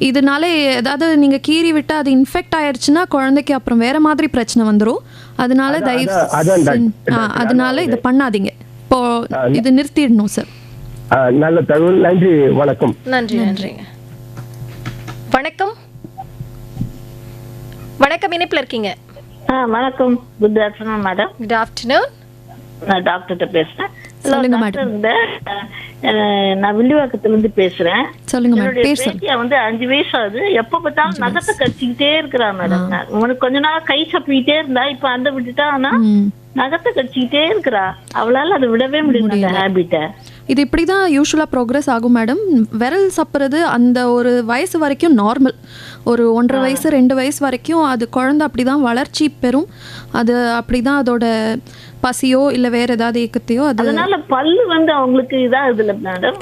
இதனால ஏதாவது நீங்க கீறி விட்டு அது இன்ஃபெக்ட் ஆயிடுச்சுன்னா குழந்தைக்கு அப்புறம் வேற மாதிரி பிரச்சனை வந்துடும். அதனால அதனால இதை பண்ணாதீங்க. இப்போ இது நிறுத்திடணும் சார். நல்ல தகவல். நன்றி. வணக்கம். நன்றிங்க. வணக்கம், இணைப்புல இருக்கீங்க. வணக்கம். Good afternoon madam. Good afternoon. நான் டாக்டர்கிட்ட பேசுறேன். சொல்லுங்க மேடம். நான் வில்லிவாக்கத்துல இருந்து பேசுறேன். சொல்லுங்க மேடம். பேசியா வந்து 5 வயசு ஆகுது. எப்ப பார்த்தாலும் நகத்தை கடிச்சுக்கிட்டே இருக்கிறா மேடம். உனக்கு கொஞ்ச நாள் கை சப்பிக்கிட்டே இருந்தா, இப்ப அந்த விட்டுட்டா, ஆனா நகத்தை கடிச்சுக்கிட்டே இருக்கிறா. அவளால அதை விடவே முடியல ஹேபிட்ட. இது இப்படி தான் யூஸ்வலாக ப்ரோக்ரஸ் ஆகும் மேடம். விரல் சப்புறது அந்த ஒரு வயசு வரைக்கும் நார்மல். ஒரு 1.5 வயசு 2 வயசு வரைக்கும் அது குழந்தை அப்படி தான் வளர்ச்சி பெறும். அது அப்படி தான் அதோட பசியோ இல்லை வேற ஏதாவது ஏக்கத்தையோ அது. அதனால பல்லு வந்து அவங்களுக்கு இதாகுதுல மேடம்.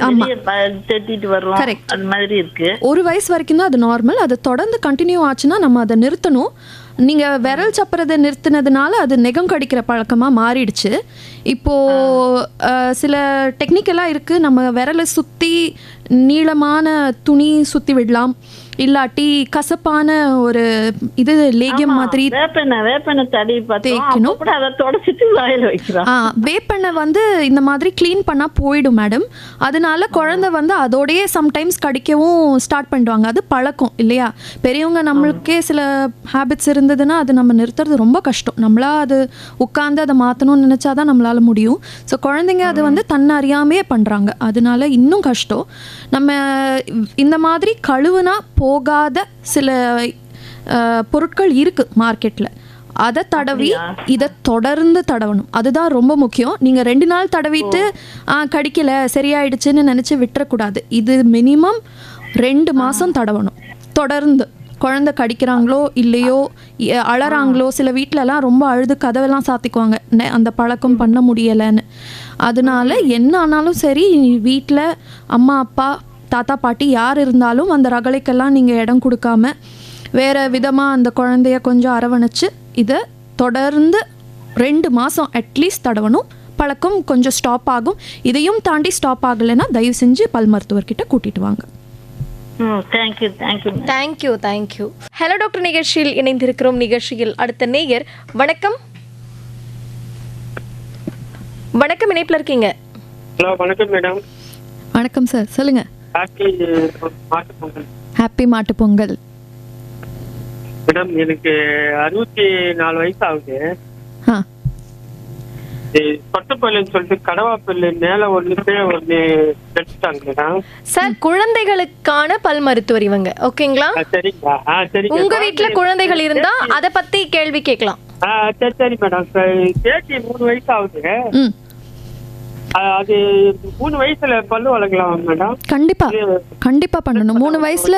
தேத்திட்டு வரும். அது மாதிரி இருக்கு. 1 வயசு வரைக்கும் தான் அது நார்மல். அது தொடர்ந்து கண்டினியூ ஆச்சுன்னா நம்ம அதை நிறுத்தணும். நீங்கள் விரல் சப்புறதை நிறுத்தினதுனால அது நெகம் கடிக்கிற பழக்கமாக மாறிடுச்சு. இப்போது சில டெக்னிக்கெல்லாம் இருக்குது. நம்ம விரலை சுற்றி நீளமான துணி சுற்றி விடலாம். இல்லாட்டி கசப்பான ஒரு இது லேகியம் மாதிரி தேய்க்கணும். வேப்பெண்ணெய் வந்து இந்த மாதிரி க்ளீன் பண்ணா போயிடும் மேடம். அதனால குழந்தை வந்து அதோடயே சம்டைம்ஸ் கடிக்கவும் ஸ்டார்ட் பண்ணிடுவாங்க. அது பழக்கம் இல்லையா? பெரியவங்க நம்மளுக்கே சில ஹேபிட்ஸ் இருந்ததுன்னா அது நம்ம நிறுத்துறது ரொம்ப கஷ்டம். நம்மளா அது உட்காந்து அதை மாற்றணும்னு நினச்சாதான் நம்மளால முடியும். ஸோ குழந்தைங்க அது வந்து தன்னை அறியாமையே பண்ணுறாங்க. அதனால இன்னும் கஷ்டம். நம்ம இந்த மாதிரி கழுவுனா போகாத சில பொருட்கள் இருக்கு மார்க்கெட்ல. அதை தடவி இதை தொடர்ந்து தடவணும். அதுதான் ரொம்ப முக்கியம். நீங்கள் 2 நாள் தடவிட்டு கடிக்கல சரியாயிடுச்சுன்னு நினச்சி விட்டுறக்கூடாது. இது மினிமம் 2 மாதம் தடவணும் தொடர்ந்து. குழந்தை கடிக்கிறாங்களோ இல்லையோ, அழறாங்களோ, சில வீட்டிலலாம் ரொம்ப அழுது கதவெல்லாம் சாத்திக்குவாங்க அந்த பழக்கம் பண்ண முடியலைன்னு. அதனால என்ன ஆனாலும் சரி, வீட்டில் அம்மா அப்பா தாத்தா பாட்டி யார் இருந்தாலும் அந்த ரகளைக்கெல்லாம் நீங்கள் இடம் கொடுக்காம வேறு விதமாக அந்த குழந்தைய கொஞ்சம் அரவணைச்சு இதை தொடர்ந்து 2 மாதம் அட்லீஸ்ட் தடவணும். பழக்கம் கொஞ்சம் ஸ்டாப் ஆகும். இதையும் தாண்டி ஸ்டாப் ஆகலைன்னா தயவு செஞ்சு பல் மருத்துவர்கிட்ட கூட்டிட்டு வாங்க. தேங்க்யூ. ஹலோ டாக்டர் நிகழ்ச்சியில் இணைந்திருக்கிறோம். நிகழ்ச்சியில் அடுத்த நேயர். வணக்கம். இணைப்புல இருக்கீங்க. ஹலோ, வணக்கம் மேடம். வணக்கம் சார், சொல்லுங்க. ஹாப்பி மாட்டு பொங்கல். மேடம், எனக்கு 64 வயசு ஆகுது. பட்டுப்பல்லுன்னு சொல்லிட்டு கடவாப்பல்லு மேல ஒண்ணு கட்டிட்டாங்க மேடம். சார், குழந்தைகளுக்கான பல் மருத்துவர் இவங்க. ஓகேங்களா? சரிங்களா? சரிங்க. உங்க வீட்டுல குழந்தைகள் இருந்தா அத பத்தி கேள்வி கேட்கலாம். சரி மேடம். பேட்டி 3 வயசு ஆகுது. அது 3 வயசுல பல்லு வளர்க்கலாம் மேடம்? கண்டிப்பா பண்ணணும். 3 வயசுல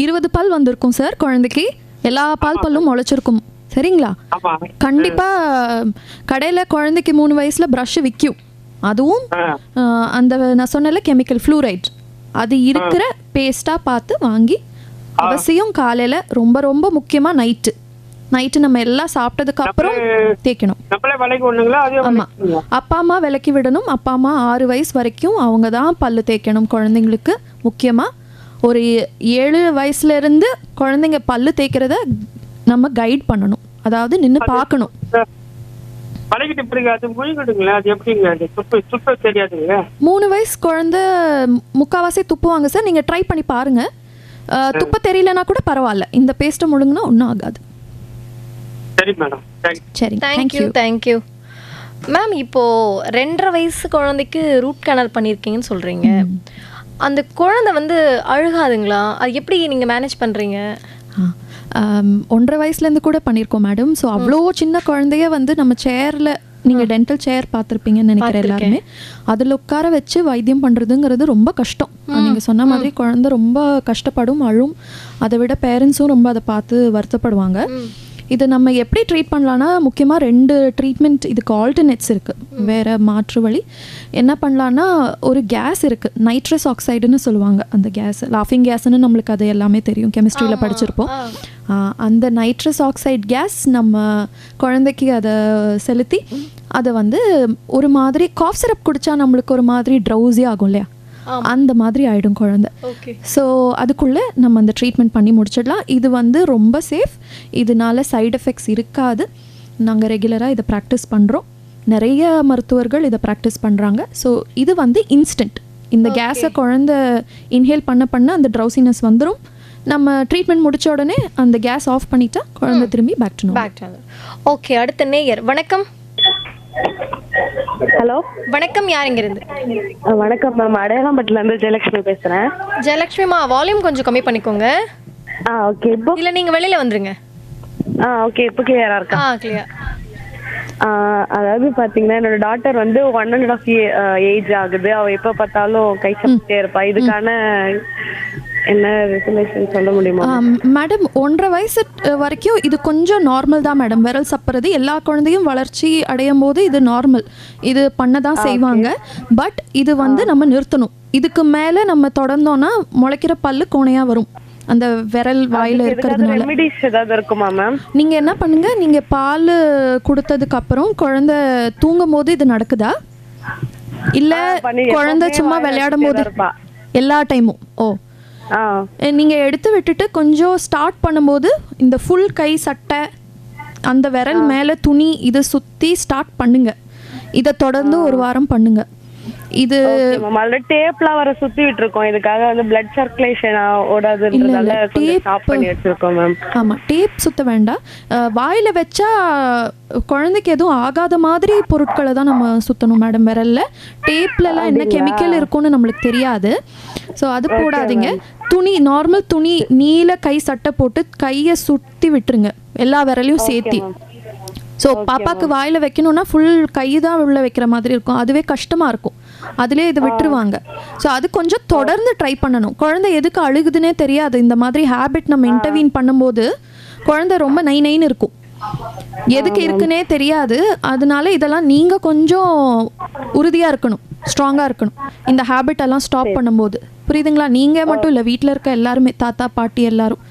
20 பல் வந்திருக்கும் சார் குழந்தைக்கு. எல்லா பல்லும் முளைச்சிருக்கும். சரிங்களா? கண்டிப்பா கடையில குழந்தைக்கு 3 வயசுல ப்ரஷ் விற்கும். அதுவும் அந்த நான் சொன்னல கெமிக்கல் ஃப்ளூரைட் அது இருக்கிற பேஸ்டா பார்த்து வாங்கி அவசியம் காலையில, ரொம்ப ரொம்ப முக்கியமா நைட்டு நைட்டு நம்ம எல்லாம் சாப்பிட்டதுக்கு அப்புறம் தேய்க்கணும். நம்மளே விலைக்கு ஒண்ணுங்களா? அதே ஆமாம், அப்பா அம்மா விலக்கி விடணும். அப்பா அம்மா 6 வயசு வரைக்கும் அவங்க தான் பல்லு தேய்க்கணும் குழந்தைங்களுக்கு. முக்கியமாக ஒரு 7 வயசுலேருந்து குழந்தைங்க பல்லு தேய்க்கிறத நம்ம கைட் பண்ணணும், அதாவது நின்று பார்க்கணும். பழகிட்டு பிறகு அது முழுகிடுங்களா? அது எப்படிங்க? அது துப்ப தெரியாதுங்க. 3 வயசு குழந்தை முக்கால்வாசி துப்புவாங்க சார். நீங்கள் ட்ரை பண்ணி பாருங்கள். துப்ப தெரியலனா கூட பரவாயில்ல, இந்த பேஸ்ட்டை முழுங்கினா ஒன்றும் ஆகாது. சரி மேடம், சரி, தேங்க்யூ தேங்க்யூ மேம். இப்போ 2.5 வயசு குழந்தைக்கு ரூட் கனல் பண்ணியிருக்கீங்கன்னு சொல்றீங்க. அந்த குழந்தை வந்து அழுகாதுங்களா? அது எப்படி நீங்க மேனேஜ் பண்றீங்க? 1.5 வயசுலேருந்து கூட பண்ணியிருக்கோம் மேடம். ஸோ அவ்வளோ சின்ன குழந்தைய வந்து நம்ம சேரில், நீங்கள் டென்டல் சேர் பார்த்துருப்பீங்கன்னு நினைக்கிறேன் எல்லாருமே, அதில் உட்கார வச்சு வைத்தியம் பண்ணுறதுங்கிறது ரொம்ப கஷ்டம். நீங்கள் சொன்ன மாதிரி குழந்தை ரொம்ப கஷ்டப்படும், அழும். அதை விட பேரண்ட்ஸும் ரொம்ப அதை பார்த்து வருத்தப்படுவாங்க. இதை நம்ம எப்படி ட்ரீட் பண்ணலான்னா, முக்கியமாக 2 ட்ரீட்மெண்ட் இதுக்கு ஆல்டர்னேட்ஸ் இருக்குது, வேறு மாற்று வழி. என்ன பண்ணலான்னா, ஒரு கேஸ் இருக்குது, நைட்ரஸ் ஆக்சைடுன்னு சொல்லுவாங்க. அந்த கேஸ் லாஃபிங் கேஸ்ன்னு நம்மளுக்கு அது எல்லாமே தெரியும், கெமிஸ்ட்ரியில் படிச்சிருப்போம். அந்த நைட்ரஸ் ஆக்சைடு கேஸ் நம்ம குழந்தைக்கு அதை செலுத்தி அதை வந்து ஒரு மாதிரி காஃப் சிரப் குடித்தா நம்மளுக்கு ஒரு மாதிரி ட்ரௌசி ஆகும் இல்லையா, அந்த மாதிரி ஆகிடும் குழந்தை. ஸோ அதுக்குள்ளே நம்ம அந்த ட்ரீட்மெண்ட் பண்ணி முடிச்சிடலாம். இது வந்து ரொம்ப சேஃப், இதனால சைடு எஃபெக்ட்ஸ் இருக்காது. நாங்கள் ரெகுலராக இதை ப்ராக்டிஸ் பண்ணுறோம், நிறைய மருத்துவர்கள் இதை ப்ராக்டிஸ் பண்ணுறாங்க. ஸோ இது வந்து இன்ஸ்டன்ட். இந்த கேஸை குழந்தை இன்ஹேல் பண்ண அந்த ட்ரௌசினஸ் வந்துடும். நம்ம ட்ரீட்மெண்ட் முடிச்ச உடனே அந்த கேஸ் ஆஃப் பண்ணிட்டா குழந்தை திரும்பி பேக் டு நார்மல். ஓகே, அடுத்த நேயர். வணக்கம். ஹலோ, வணக்கம். யார் இங்க இருந்து? வணக்கம் மேம், அடையாளம்பட்டில இருந்து ஜெயலட்சுமி பேசுறேன். ஜெயலட்சுமிமா, வால்யூம் கொஞ்சம் கம்மி பண்ணிக்கோங்க. ஓகே. இப்போ இல்ல நீங்க வெளியில வந்துருங்க. ஓகே, இப்போ கிளியரா இருக்கா? கிளியர். அதாவது பாத்தீங்கன்னா, என்னோட டாட்டர் வந்து 1.5 ஏஜ் ஆகுது. அவ எப்ப பார்த்தாலும் கை சாப்பிட்டே இருப்பா. இதுக்கான என்ன ரெசல்யூஷன் சொல்ல முடியுமா மேடம்? 1.5 வயசு வரைக்கும் இது கொஞ்சம் நார்மல் தான் மேடம். விரல் சப்புறது எல்லா குழந்தையும் வளர்ச்சி அடையும் போது இது நார்மல், இது பண்ண தான் செய்வாங்க. பட் இது வந்து நம்ம நிறுத்தணும். இதுக்கு மேலே நம்ம தொடர்ந்தோன்னா முளைக்கிற பல்லு கோணையாக வரும் அந்த விரல் வாயில் இருக்கிறதுனால. ரெமிடிஸ் ஏதாவது இருக்குமா மேம்? நீங்கள் என்ன பண்ணுங்க, நீங்கள் பால் கொடுத்ததுக்கு அப்புறம் குழந்தை தூங்கும் போது இது நடக்குதா, இல்லை குழந்தை சும்மா விளையாடும் போது எல்லா டைமும்? நீங்கள் எடுத்து விட்டுட்டு கொஞ்சம் ஸ்டார்ட் பண்ணும்போது இந்த ஃபுல் கை சட்டை அந்த விரல் மேலே துணி இதை சுற்றி ஸ்டார்ட் பண்ணுங்க. இதை தொடர்ந்து 1 வாரம் பண்ணுங்க. இது டேப்லாம் வர சுத்தி விட்டுருக்கோம். இதுக்காக வந்து பிளட் சர்க்குலேஷன் ஓடாதுன்றதால கொஞ்சம் ஸ்டாப் பண்ணி வச்சிருக்கோம் மேம். ஆமா, டேப் சுத்த வேண்டாம். வாயில வச்சா குழந்தைக்கு எதுவும் ஆகாத மாதிரி பொருட்களை தான் நம்ம சுத்தணும் மேடம். விரல்ல டேப்லலாம் என்ன கெமிக்கல் இருக்கும்னு நம்மளுக்கு தெரியாது. ஸோ அது போடாதீங்க. துணி, நார்மல் துணி, நீல கை சட்டை போட்டு கையை சுற்றி விட்டுருங்க எல்லா விரலையும் சேர்த்தி. ஸோ பாப்பாவுக்கு வாயில் வைக்கணும்னா ஃபுல் கை தான் உள்ள வைக்கிற மாதிரி இருக்கும், அதுவே கஷ்டமாக இருக்கும். அதுலேயே இது விட்டுருவாங்க. ஸோ அது கொஞ்சம் தொடர்ந்து ட்ரை பண்ணணும். குழந்தை எதுக்கு அழுகுதுன்னே தெரியாது. இந்த மாதிரி ஹேபிட் நம்ம இன்டர்வீன் பண்ணும்போது குழந்தை ரொம்ப நைன்னு இருக்கும், எதுக்கு இருக்குன்னே தெரியாது. அதனால இதெல்லாம் நீங்கள் கொஞ்சம் உறுதியாக இருக்கணும், ஸ்ட்ராங்காக இருக்கணும் இந்த ஹேபிட் எல்லாம் ஸ்டாப் பண்ணும்போது. புரியுதுங்களா? நீங்கள் மட்டும் இல்லை, வீட்டில் இருக்க எல்லாருமே, தாத்தா பாட்டி எல்லாரும்.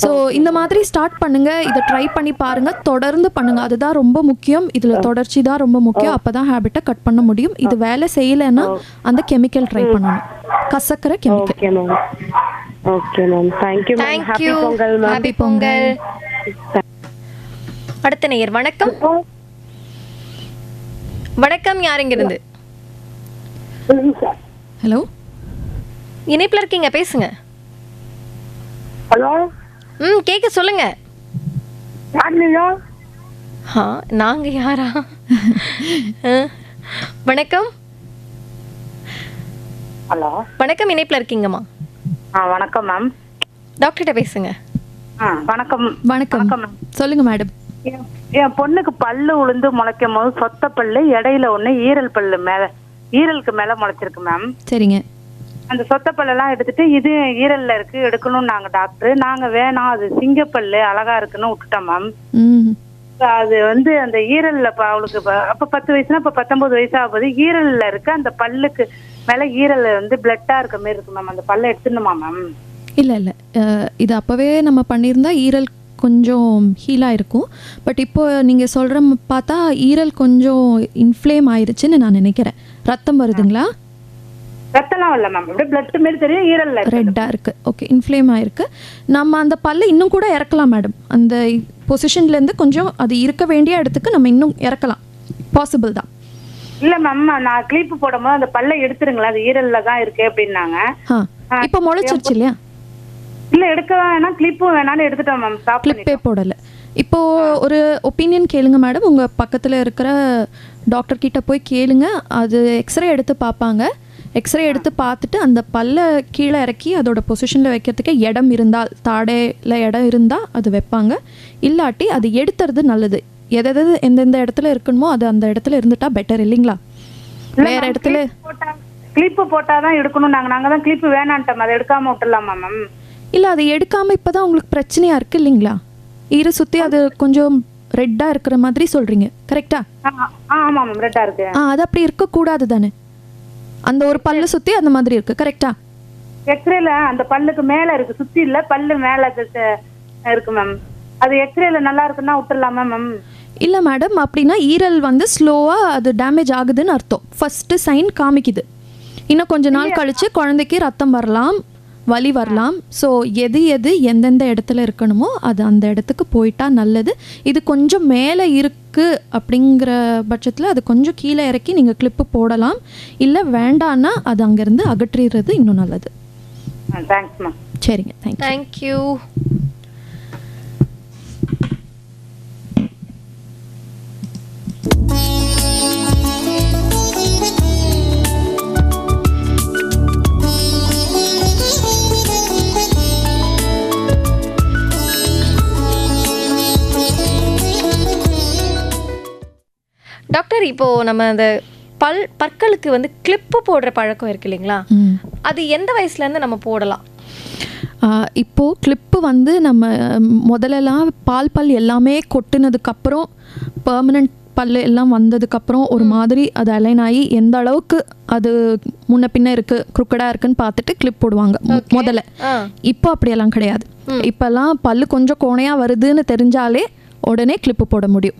ஸோ இந்த மாதிரி ஸ்டார்ட் பண்ணுங்க, இதை ட்ரை பண்ணி பாருங்க, தொடர்ந்து பண்ணுங்க. அதுதான் ரொம்ப முக்கியம். இதில் தொடர்ச்சி தான் ரொம்ப முக்கியம். அப்போ தான் ஹேபிட்டை கட் பண்ண முடியும். இது வேலை செய்யலைன்னா அந்த கெமிக்கல் ட்ரை பண்ணணும், கசக்கிற chemical. Okay ma'am, thank you ma'am. Happy Pongal ma'am. Happy Pongal. அடுத்த நேயர். வணக்கம். வணக்கம். யார் இங்க இருந்து? ஹலோ, இணைப்புல இருக்கீங்க, பேசுங்க. ஹலோ. கேக்க சொல்லுங்க. நாங்க யாரா? வணக்கம். ஹலோ, வணக்கம். இணைப்புல இருக்கீங்கம்மா. வணக்கம் மேம். டாக்டர்கிட்ட பேசுங்க. வணக்கம். வணக்கம், சொல்லுங்க மேடம். என் பொண்ணுக்கு பல்லு உளுந்து முளைக்கும் போது சொத்த பல்லு இடையில ஒண்ணு ஈரலுக்கு மேல முளைச்சிருக்கு மேம். சரிங்க. அந்த சொத்த பல்லெல்லாம் எடுத்துட்டு இது ஈரல்ல இருக்கு, எடுக்கணும் நாங்க டாக்டர். நாங்க வேணாம், அது சிங்கப்பல்லு அழகா இருக்குன்னு விட்டுட்டோம் மேம். அது வந்து அந்த ஈரல்ல அவளுக்கு அப்ப 10 வயசுனா இப்ப 19 வயசு ஆகுது. ஈரல்ல இருக்கு அந்த பல்லுக்கு மேல ஈரல் வந்து பிளட்டா இருக்க மாதிரி இருக்கு மேம். அந்த பல்ல எடுத்துடணுமா மேம்? இல்லை இல்லை, இது அப்போவே நம்ம பண்ணியிருந்தா ஈரல் கொஞ்சம் ஹீலாக இருக்கும். பட் இப்போ நீங்கள் சொல்கிற பார்த்தா ஈரல் கொஞ்சம் இன்ஃப்ளேம் ஆயிருச்சுன்னு நான் நினைக்கிறேன். ரத்தம் வருதுங்களா? ரத்தம்லாம் இல்ல மேம், அப்படியே பிளட் மாதிரி தெரியும், ஈரல்ல ரெட்டாக இருக்குது. ஓகே, இன்ஃப்ளேம் ஆயிருக்கு. நம்ம அந்த பல்லை இன்னும் கூட இறக்கலாம் மேடம். அந்த பொசிஷன்லேருந்து கொஞ்சம் அது இருக்க வேண்டிய இடத்துக்கு நம்ம இன்னும் இறக்கலாம், பாசிபிள் தான். இல்ல மேம், நான் கிளிப் போடும்போது அந்த பல்லை எடுத்துருங்களா, அது ஈரல்ல தான் இருக்கு அப்படின்னாங்க. இப்போ முளைச்சிருச்சு இல்லையா? இல்ல எடுக்க வேணாம், கிளிப்பும் வேணாம்னு எடுத்துட்டோம் மேம். கிளிப்பே போடலை. இப்போ ஒரு ஒப்பீனியன் கேளுங்க மேடம், உங்கள் பக்கத்தில் இருக்கிற டாக்டர் கிட்ட போய் கேளுங்க. அது எக்ஸ்ரே எடுத்து பார்ப்பாங்க. எக்ஸ்ரே எடுத்து பார்த்துட்டு அந்த பல்லை கீழே இறக்கி அதோட பொசிஷனில் வைக்கிறதுக்கு இடம் இருந்தால், தாடையில் இடம் இருந்தால் அது வைப்பாங்க. இல்லாட்டி அது எடுத்துறது நல்லது. எதாவது எந்தெந்த இடத்துல இருக்கணுமோ அது அந்த இடத்துல இருந்துட்டா பெட்டர் இல்லைங்களா? வேற இடத்துல கிளிப்பு போட்டாதான் எடுக்கணும். நாங்க தான் கிளிப்பு வேணான்ட்டோம், அதை எடுக்காம விட்டுலாமா மேம்? இல்லை, அதை எடுக்காமல் இப்போ தான் உங்களுக்கு பிரச்சனையாக இருக்குது இல்லைங்களா? ஈர சுற்றி அது கொஞ்சம் ரெட்டாக இருக்கிற மாதிரி சொல்கிறீங்க, கரெக்டா? ஆமாம் மேம், ரெட்டாக இருக்கு. அது அப்படி இருக்கக்கூடாது தானே? அந்த ஒரு பல்லு சுற்றி அந்த மாதிரி இருக்குது, கரெக்டா? எக்ஸ்ரேல அந்த பல்லுக்கு மேலே இருக்கு, சுற்றி இல்லை, பல்லு மேலே இருக்கு மேம். அது எக்ஸ்ரேல நல்லா இருக்குன்னா விட்டுலாமா மேம்? இல்லை மேடம், அப்படின்னா ஈரல் வந்து ஸ்லோவாக அது டேமேஜ் ஆகுதுன்னு அர்த்தம். ஃபஸ்ட்டு சைன் காமிக்குது. இன்னும் கொஞ்ச நாள் கழித்து குழந்தைக்கு ரத்தம் வரலாம், வலி வரலாம். ஸோ எது எந்தெந்த இடத்துல இருக்கணுமோ அது அந்த இடத்துக்கு போயிட்டா நல்லது. இது கொஞ்சம் மேலே இருக்குது அப்படிங்கிற பட்சத்தில் அது கொஞ்சம் கீழே இறக்கி நீங்கள் கிளிப்பு போடலாம். இல்லை வேண்டான்னா அது அங்கேருந்து அகற்றிடுறது இன்னும் நல்லது. Thanks ma'am. சரிங்க, தேங்க்யூ. டாக்டர், இப்போ நம்ம அந்த பற்களுக்கு வந்து கிளிப்பு போடுற பழக்கம் இருக்கு இல்லைங்களா? அது எந்த வயசுலேருந்து நம்ம போடலாம்? இப்போது கிளிப்பு வந்து நம்ம முதல்லலாம் பல் எல்லாமே கொட்டுனதுக்கப்புறம் பெர்மனண்ட் பல் எல்லாம் வந்ததுக்கப்புறம் ஒரு மாதிரி அது அலைன் ஆகி எந்த அளவுக்கு அது முன்ன பின்ன இருக்குது, குறுக்கடாக இருக்குன்னு பார்த்துட்டு கிளிப் போடுவாங்க முதல்ல. இப்போ அப்படியெல்லாம் கிடையாது. இப்போல்லாம் பல் கொஞ்சம் கோணையாக வருதுன்னு தெரிஞ்சாலே உடனே கிளிப்பு போட முடியும்,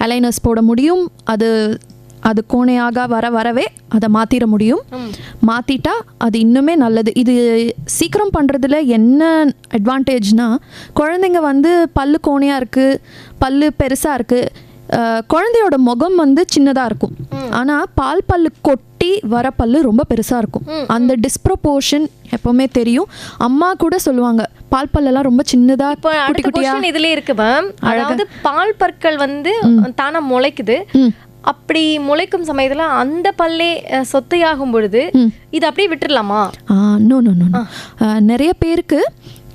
அலைனர்ஸ் போட முடியும். அது கோணையாக வரவே அதை மாற்றிட முடியும். மாற்றிட்டா அது இன்னுமே நல்லது. இது சீக்கிரம் பண்ணுறதுல என்ன அட்வான்டேஜ்னா, குழந்தைங்க வந்து பல்லு கோணையாக இருக்குது, பல்லு பெருசாக இருக்குது, குழந்தையோட முகம் வந்து சின்னதாக இருக்கும். ஆனால் பல்லு கொட்டி வர பல்லு ரொம்ப பெருசாக இருக்கும். அந்த டிஸ்ப்ரப்போர்ஷன் எப்பவுமே தெரியும். அம்மா கூட சொல்லுவாங்க பல்லெல்லாம் ரொம்ப சின்னதா குட்டி குட்டியா. இதுல இருக்கு மேம், அதாவது பால் பற்கள் வந்து தானா முளைக்குது. அப்படி முளைக்கும் சமயத்துல அந்த பல்லே சொத்தையாகும் பொழுது இது அப்படியே விட்டுடலாமா? No no no. நிறைய பேருக்கு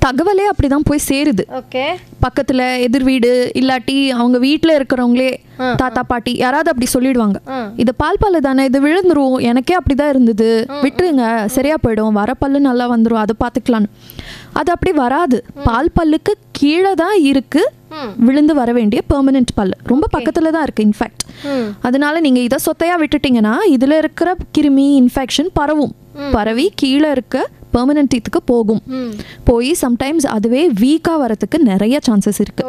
தகவலே அப்படிதான் போய் சேருது. பக்கத்துல எதிர் வீடு இல்லாட்டி அவங்க வீட்டுல இருக்கிறவங்களே, தாத்தா பாட்டி யாராவது அப்படி சொல்லிடுவாங்க, இது பல்லு தானே, இது விழுந்துரும், எனக்கே அப்படிதான் இருந்தது, விட்டுருங்க சரியா போயிடும், வர பல்லு நல்லா வந்துடும், அதை பார்த்துக்கலான்னு. அது அப்படி வராது. பல்லுக்கு கீழே தான் இருக்கு விழுந்து வர வேண்டிய பெர்மனன்ட் பல்லு, ரொம்ப பக்கத்துல தான் இருக்கு இன்ஃபேக்ட். அதனால நீங்க இதை சொத்தையா விட்டுட்டீங்கன்னா இதுல இருக்கிற கிருமி இன்ஃபெக்ஷன் பரவி கீழே இருக்க பெர்மனன்ட் டீத்துக்கு போகும். போய் சம்டைம்ஸ் அதுவே வீக்கா வரதுக்கு நிறைய சான்சஸ் இருக்கு.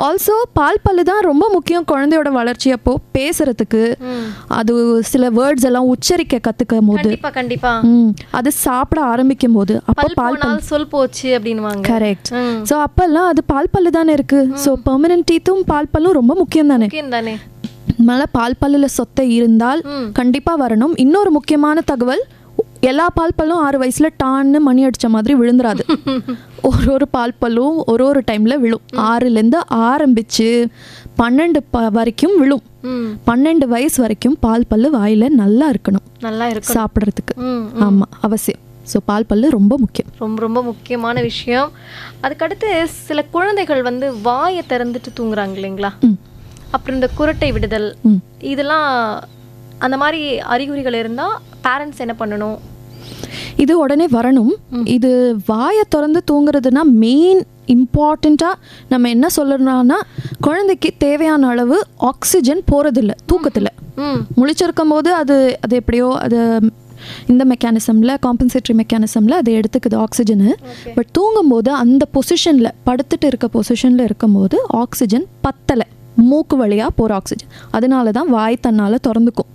ஆல்சோ பல்லு தான் ரொம்ப முக்கியம் குழந்தையோட வளர்ச்சி. அப்போ பேசுறதுக்கு, அது சில வேர்ட்ஸ் எல்லாம் உச்சரிக்க கத்துக்கும் போது, கண்டிப்பா அது சாப்பிட ஆரம்பிக்கும் போது, அப்போ பல்லு சொல் போச்சு அப்படின்னுவாங்க. கரெக்ட். ஸோ அப்பெல்லாம் அது பல்லு தானே இருக்கு. ஸோ பெர்மனன்ட் டீத்தும் பல்லும் ரொம்ப முக்கியம் தானே. அதனால பல்லுல சொத்தை இருந்தால் கண்டிப்பா வரணும். இன்னொரு முக்கியமான தகவல், எல்லா பல்லும் 6 வயசுல டான்னு மணி அடிச்ச மாதிரி விழுந்துராது. ஒரு பல்லும் ஒரு டைம்ல விழும். 6லேருந்து ஆரம்பிச்சு 12 வரைக்கும் விழும். 12 வயசு வரைக்கும் பல்லு வாயில நல்லா இருக்கணும், சாப்பிட்றதுக்கு. ஆமா, அவசியம். ஸோ பல்லு ரொம்ப முக்கியம், ரொம்ப ரொம்ப முக்கியமான விஷயம். அதுக்கடுத்து சில குழந்தைகள் வந்து வாயை திறந்துட்டு தூங்குறாங்க இல்லைங்களா? அப்புறம் இந்த குரட்டை விடுதல், இதெல்லாம் அந்த மாதிரி அறிகுறிகள் இருந்தா பேரண்ட்ஸ் என்ன பண்ணணும்? இது உடனே வரணும். இது வாயை திறந்து தூங்குறதுனா மெயின் இம்பார்ட்டண்ட்டாக நம்ம என்ன சொல்லணும்னா, குழந்தைக்கு தேவையான அளவு ஆக்சிஜன் போகிறதில்ல தூக்கத்தில். முழிச்சிருக்கும் போது அது எப்படியோ அது இந்த மெக்கானிசமில் காம்பன்சேட்டரி மெக்கானிசமில் அது எடுத்துக்குது ஆக்சிஜனு. பட் தூங்கும்போது அந்த பொசிஷனில் படுத்துட்டு இருக்க பொசிஷனில் இருக்கும்போது ஆக்சிஜன் பத்தலை, மூக்கு வழியாக போகிற ஆக்சிஜன், அதனால தான் வாய் தன்னால் திறந்துக்கும்.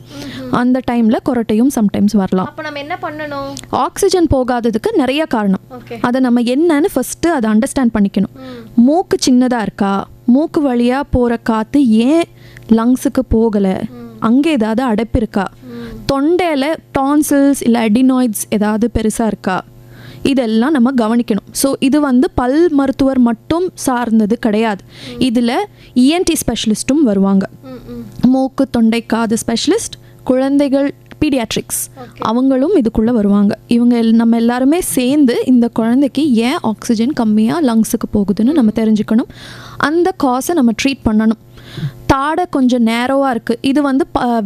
அந்த டைமில் கொரட்டையும் சம்டைம்ஸ் வரலாம். அப்போ நம்ம என்ன பண்ணணும்? ஆக்சிஜன் போகாததுக்கு நிறைய காரணம். அதை நம்ம என்னன்னு ஃபஸ்ட்டு அதை அண்டர்ஸ்டாண்ட் பண்ணிக்கணும். மூக்கு சின்னதாக இருக்கா, மூக்கு வழியாக போகிற காற்று ஏன் லங்ஸுக்கு போகலை, அங்கே ஏதாவது அடைப்பு இருக்கா, தொண்டையில் டான்சில்ஸ் இல்லை அடினாய்ட்ஸ் ஏதாவது பெருசாக இருக்கா, இதெல்லாம் நம்ம கவனிக்கணும். ஸோ இது பல் மருத்துவர் மட்டும் சார்ந்தது கிடையாது. இதில் இஎன்டி ஸ்பெஷலிஸ்ட்டும் வருவாங்க. மூக்கு தொண்டை காது ஸ்பெஷலிஸ்ட், குழந்தைகள் பீடியாட்ரிக்ஸ் அவங்களும் இதுக்குள்ளே வருவாங்க. இவங்க நம்ம எல்லாருமே சேர்ந்து இந்த குழந்தைக்கு ஏன் ஆக்சிஜன் கம்மியாக லங்ஸுக்கு போகுதுன்னு நம்ம தெரிஞ்சுக்கணும். அந்த காசை நம்ம ட்ரீட் பண்ணணும். தாடை கொஞ்சம் நேரோவாக இருக்குது, இது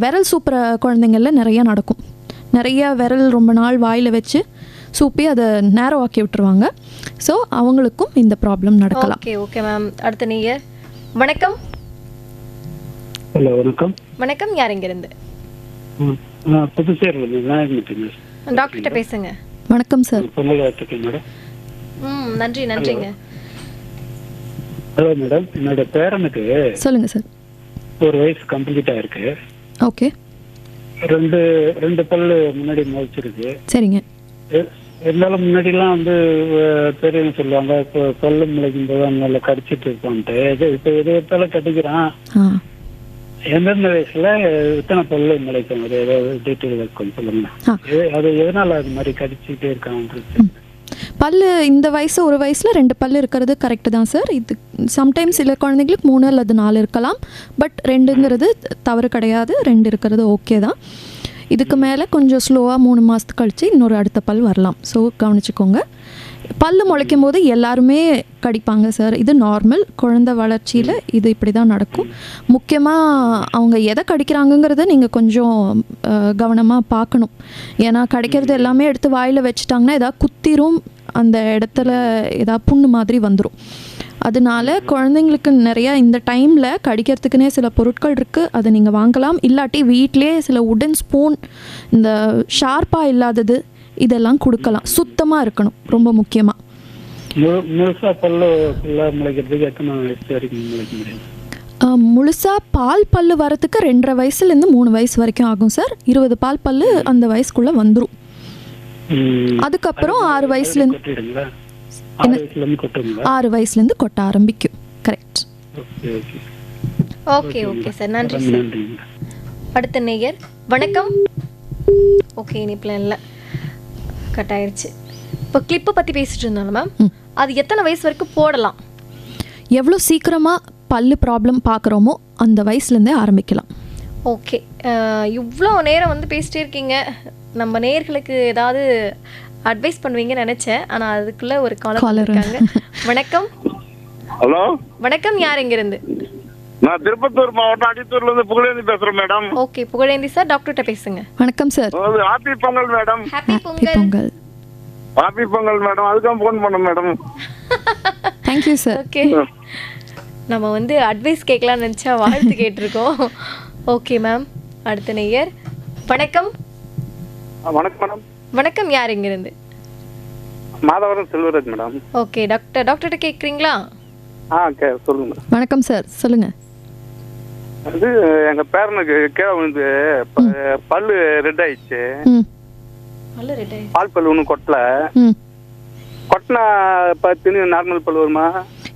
விரல் சூப்புற குழந்தைங்களில் நிறையா நடக்கும். நிறைய விரல் ரொம்ப நாள் வாயில் வச்சு சூப்பி அதை நேரோ ஆக்கி விட்டுருவாங்க. ஸோ அவங்களுக்கும் இந்த ப்ராப்ளம் நடக்கலாம். Okay okay ma'am. அடுத்த நீங்கள் வணக்கம். ஹலோ வணக்கம். வணக்கம், யார் இங்கிருந்து? புதுச்சேரி டாக்டர்கிட்ட பேசுங்க. வணக்கம் சார். மேடம். நன்றி நன்றிங்க. ஹலோ மேடம், என்னோட பேரனுக்கு சொல்லுங்க சார். 1 வயசு கம்ப்ளீட் ஆயிருக்கு. ஓகே. ரெண்டு பல்லு முன்னாடி முளைச்சிருக்கு. சரிங்க. இருந்தாலும் முன்னாடிலாம் பெரியவங்க சொல்லுவாங்க, இப்போ பல்லு முளைக்கும் போது நல்லா கடிச்சிட்டு இருப்பான்ட்டு. இப்போ எது எடுத்தாலும் கடிக்கிறான். எந்தெந்த வயசுல இத்தனை பல்லு முளைக்கும், அது ஏதாவது டீட்டெயில் இருக்கும் சொல்லுங்க. அது எதனால அது மாதிரி கடிச்சிட்டே இருக்கான்? பல்லு இந்த வயசு 1 வயசில் 2 பல்லு இருக்கிறது கரெக்டு தான் சார். இது சம்டைம்ஸ் சில குழந்தைங்களுக்கு 3 அல்லது 4 இருக்கலாம். பட் 2ங்கிறது தவறு கிடையாது, 2 இருக்கிறது ஓகே தான். இதுக்கு மேலே கொஞ்சம் ஸ்லோவாக 3 மாதத்துக்கு கழித்து இன்னொரு அடுத்த பல் வரலாம். ஸோ கவனிச்சுக்கோங்க. பல் முளைக்கும் போது எல்லாருமே கடிப்பாங்க சார், இது நார்மல். குழந்தை வளர்ச்சியில் இது இப்படி தான் நடக்கும். முக்கியமாக அவங்க எதை கடிக்கிறாங்கங்கிறத நீங்கள் கொஞ்சம் கவனமாக பார்க்கணும். ஏன்னா கடிக்கிறது எல்லாமே எடுத்து வாயில் வச்சுட்டாங்கன்னா ஏதாவது குத்திரும், அந்த இடத்துல ஏதாவது புண்ணு மாதிரி வந்துடும். அதனால குழந்தைங்களுக்கு நிறையா இந்த டைமில் கடிக்கிறதுக்குனே சில பொருட்கள் இருக்குது, அதை நீங்கள் வாங்கலாம். இல்லாட்டி வீட்டிலே சில உடன் ஸ்பூன், இந்த ஷார்ப்பாக இல்லாதது இதெல்லாம் கொடுக்கலாம். சுத்தமாக இருக்கணும் ரொம்ப முக்கியமாக. முழுசாக பால் பல்லு வரத்துக்கு 2.5 வயசுலேருந்து 3 வயசு வரைக்கும் ஆகும் சார். 20 பால் பல்லு அந்த வயசுக்குள்ளே வந்துடும். அதுக்கப்புறம் 6 வயசுலேருந்து 6 வயசுலேருந்து கொட்ட ஆரம்பிக்கும். கரெக்ட். ஓகே ஓகே சார், நன்றி சார். அடுத்த நேயர் வணக்கம். ஓகே, இனிப்பில் இல்லை, கட் ஆயிடுச்சு. இப்போ கிளிப்பை பற்றி பேசிட்டு இருந்தாங்க மேம். அது எத்தனை வயசு வரைக்கும் போடலாம்? எவ்வளோ சீக்கிரமாக பல்லு ப்ராப்ளம் பார்க்குறோமோ அந்த வயசுலேருந்தே ஆரம்பிக்கலாம். ஓகே, இவ்வளோ நேரம் பேசிட்டே இருக்கீங்க. நம்ம நேயர்களுக்கு ஏதாவது அட்வைஸ் பண்ணுவீங்கன்னு நினைச்சேன், ஆனா அதுக்குள்ள ஒரு காலர் இருக்காங்க. வணக்கம். ஹலோ வணக்கம், யார் எங்க இருந்து? நான் திருப்பத்தூர் மாவட்டம் அடித்தூர்ல இருந்து புகழேந்தி பேசுறேன் மேடம். ஓகே புகழேந்தி சார், டாக்டர்கிட்ட பேசுங்க. வணக்கம் sir. Happy Pongal madam. Happy Pongal. Happy Pongal madam, அதுக்காக ஃபோன் பண்ணேன் madam. Thank you sir. Okay, நம்ம அட்வைஸ் கேட்கலாம்னு நினைச்சா வாழ்த்து கேட்டிருக்கோம். Okay ma'am. அடுத்த நேயர் வணக்கம். வணக்கம் மேடம். வணக்கம், யார் எங்க இருந்து? மாதவரம் செல்வராஜ் மேடம். ஓகே, டாக்டர்கிட்ட கேக்குறீங்களா? சொல்லுங்க. வணக்கம் சார், சொல்லுங்க. அது எங்க பேரனுக்கு கீழே பல்லு ரெட் ஆயிடுச்சு. பால் பல்லு ஒன்றும் கொட்டல. கொட்டினா பார்த்து நார்மல் பல்லு வருமா?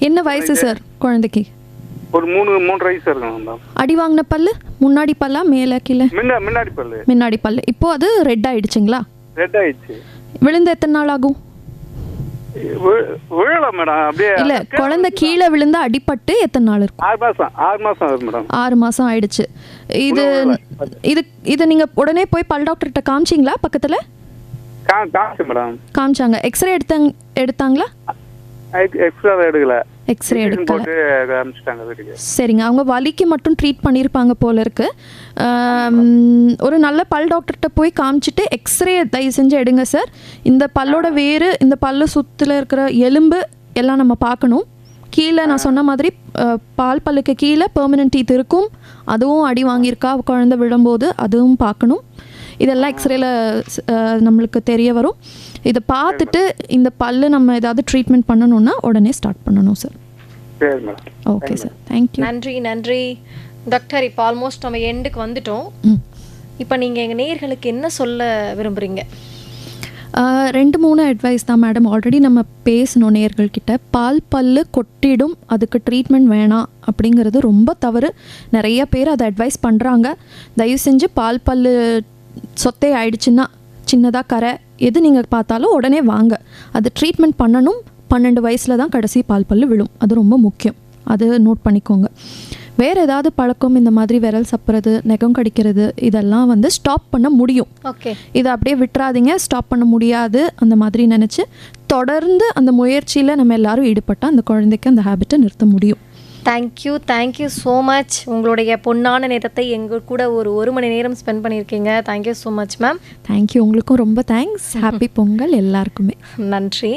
என்ன வயசு சார் குழந்தைக்கு? ஒரு 3 வயசு இருக்கும். அடி வாங்கின பல்லு முன்னாடி பல்லா மேல கீழே? முன்னாடி பல்லு. முன்னாடி பல்லு. இப்போ அது ரெட் ஆயிடுச்சுங்களா? ரெட் ஆயிடுச்சு. விழுந்து எத்தனை நாள் ஆகும்? விழல மேடம், அப்படியே இல்ல, குழந்தை கீழே விழுந்து அடிபட்டு எத்தனை நாள் இருக்கும்? 6 மாசம் ஆகுது மேடம். 6 மாசம் ஆயிடுச்சு. இது இது இது நீங்க உடனே போய் பல் டாக்டர்கிட்ட காமிச்சிங்களா? பக்கத்துல காமிச்சாங்க. எக்ஸ்ரே எடுத்தாங்களா? எக்ஸ்ரே எடுக்கல. எக்ஸ்ரே எடுக்கல. சரிங்க, அவங்க வலிக்கு மட்டும் ட்ரீட் பண்ணியிருப்பாங்க போல இருக்கு. ஒரு நல்ல பல் டாக்டர்கிட்ட போய் காமிச்சிட்டு எக்ஸ்ரே தயவு செஞ்சு எடுங்க சார். இந்த பல்லோட வேறு, இந்த பல்லு சுற்றில் இருக்கிற எலும்பு எல்லாம் நம்ம பார்க்கணும். கீழே நான் சொன்ன மாதிரி பால் பல்லுக்கு கீழே பெர்மனன்ட் டீத் இருக்கும், அதுவும் அடி வாங்கியிருக்கா குழந்தை விழும்போது, அதுவும் பார்க்கணும். இதெல்லாம் எக்ஸ்ரேல நம்மளுக்கு தெரிய வரும். இதை பார்த்துட்டு இந்த பல்லு நம்ம ஏதாவது ட்ரீட்மெண்ட் பண்ணணும்னா உடனே ஸ்டார்ட் பண்ணணும் சார். சரி மேடம். Okay sir, thank you. நன்றி டாக்டர். இப்போ ஆல்மோஸ்ட் நம்ம எண்டுக்கு வந்துட்டோம். இப்போ நீங்கள் எங்கள் நேயர்களுக்கு என்ன சொல்ல விரும்புகிறீங்க? 2-3 அட்வைஸ் தான் மேடம். ஆல்ரெடி நம்ம பேசணும் நேயர்கள்கிட்ட. பால் பல்லு கொட்டிடும், அதுக்கு ட்ரீட்மெண்ட் வேணாம் அப்படிங்கிறது ரொம்ப தவறு. நிறைய பேர் அதை அட்வைஸ் பண்ணுறாங்க. தயவு செஞ்சு பால் பல்லு சொத்தை ஆயிடுச்சுன்னா சின்னதாக கரை எது நீங்கள் பார்த்தாலும் உடனே வாங்க. அது ட்ரீட்மெண்ட் பண்ணணும். 12 வயசில் தான் கடைசி பால் பல்லு விழும். அது ரொம்ப முக்கியம், அது நோட் பண்ணிக்கோங்க. வேறு ஏதாவது பழக்கம் இந்த மாதிரி விரல் சப்புறது, நகம் கடிக்கிறது, இதெல்லாம் வந்து ஸ்டாப் பண்ண முடியும். ஓகே, இதை அப்படியே விட்டுறாதீங்க. ஸ்டாப் பண்ண முடியாது அந்த மாதிரி நினச்சி தொடர்ந்து அந்த முயற்சியில் நம்ம எல்லாரும் ஈடுபட்டால் அந்த குழந்தைக்கு அந்த ஹேபிட்டை நிறுத்த முடியும். Thank you so much. உங்களுடைய பொன்னான நேரத்தை எங்கள் கூட ஒரு மணி நேரம் ஸ்பெண்ட் பண்ணியிருக்கீங்க. Thank you so much ma'am. Thank you. உங்களுக்கும் ரொம்ப தேங்க்ஸ். ஹாப்பி பொங்கல் எல்லாருக்குமே. நன்றி.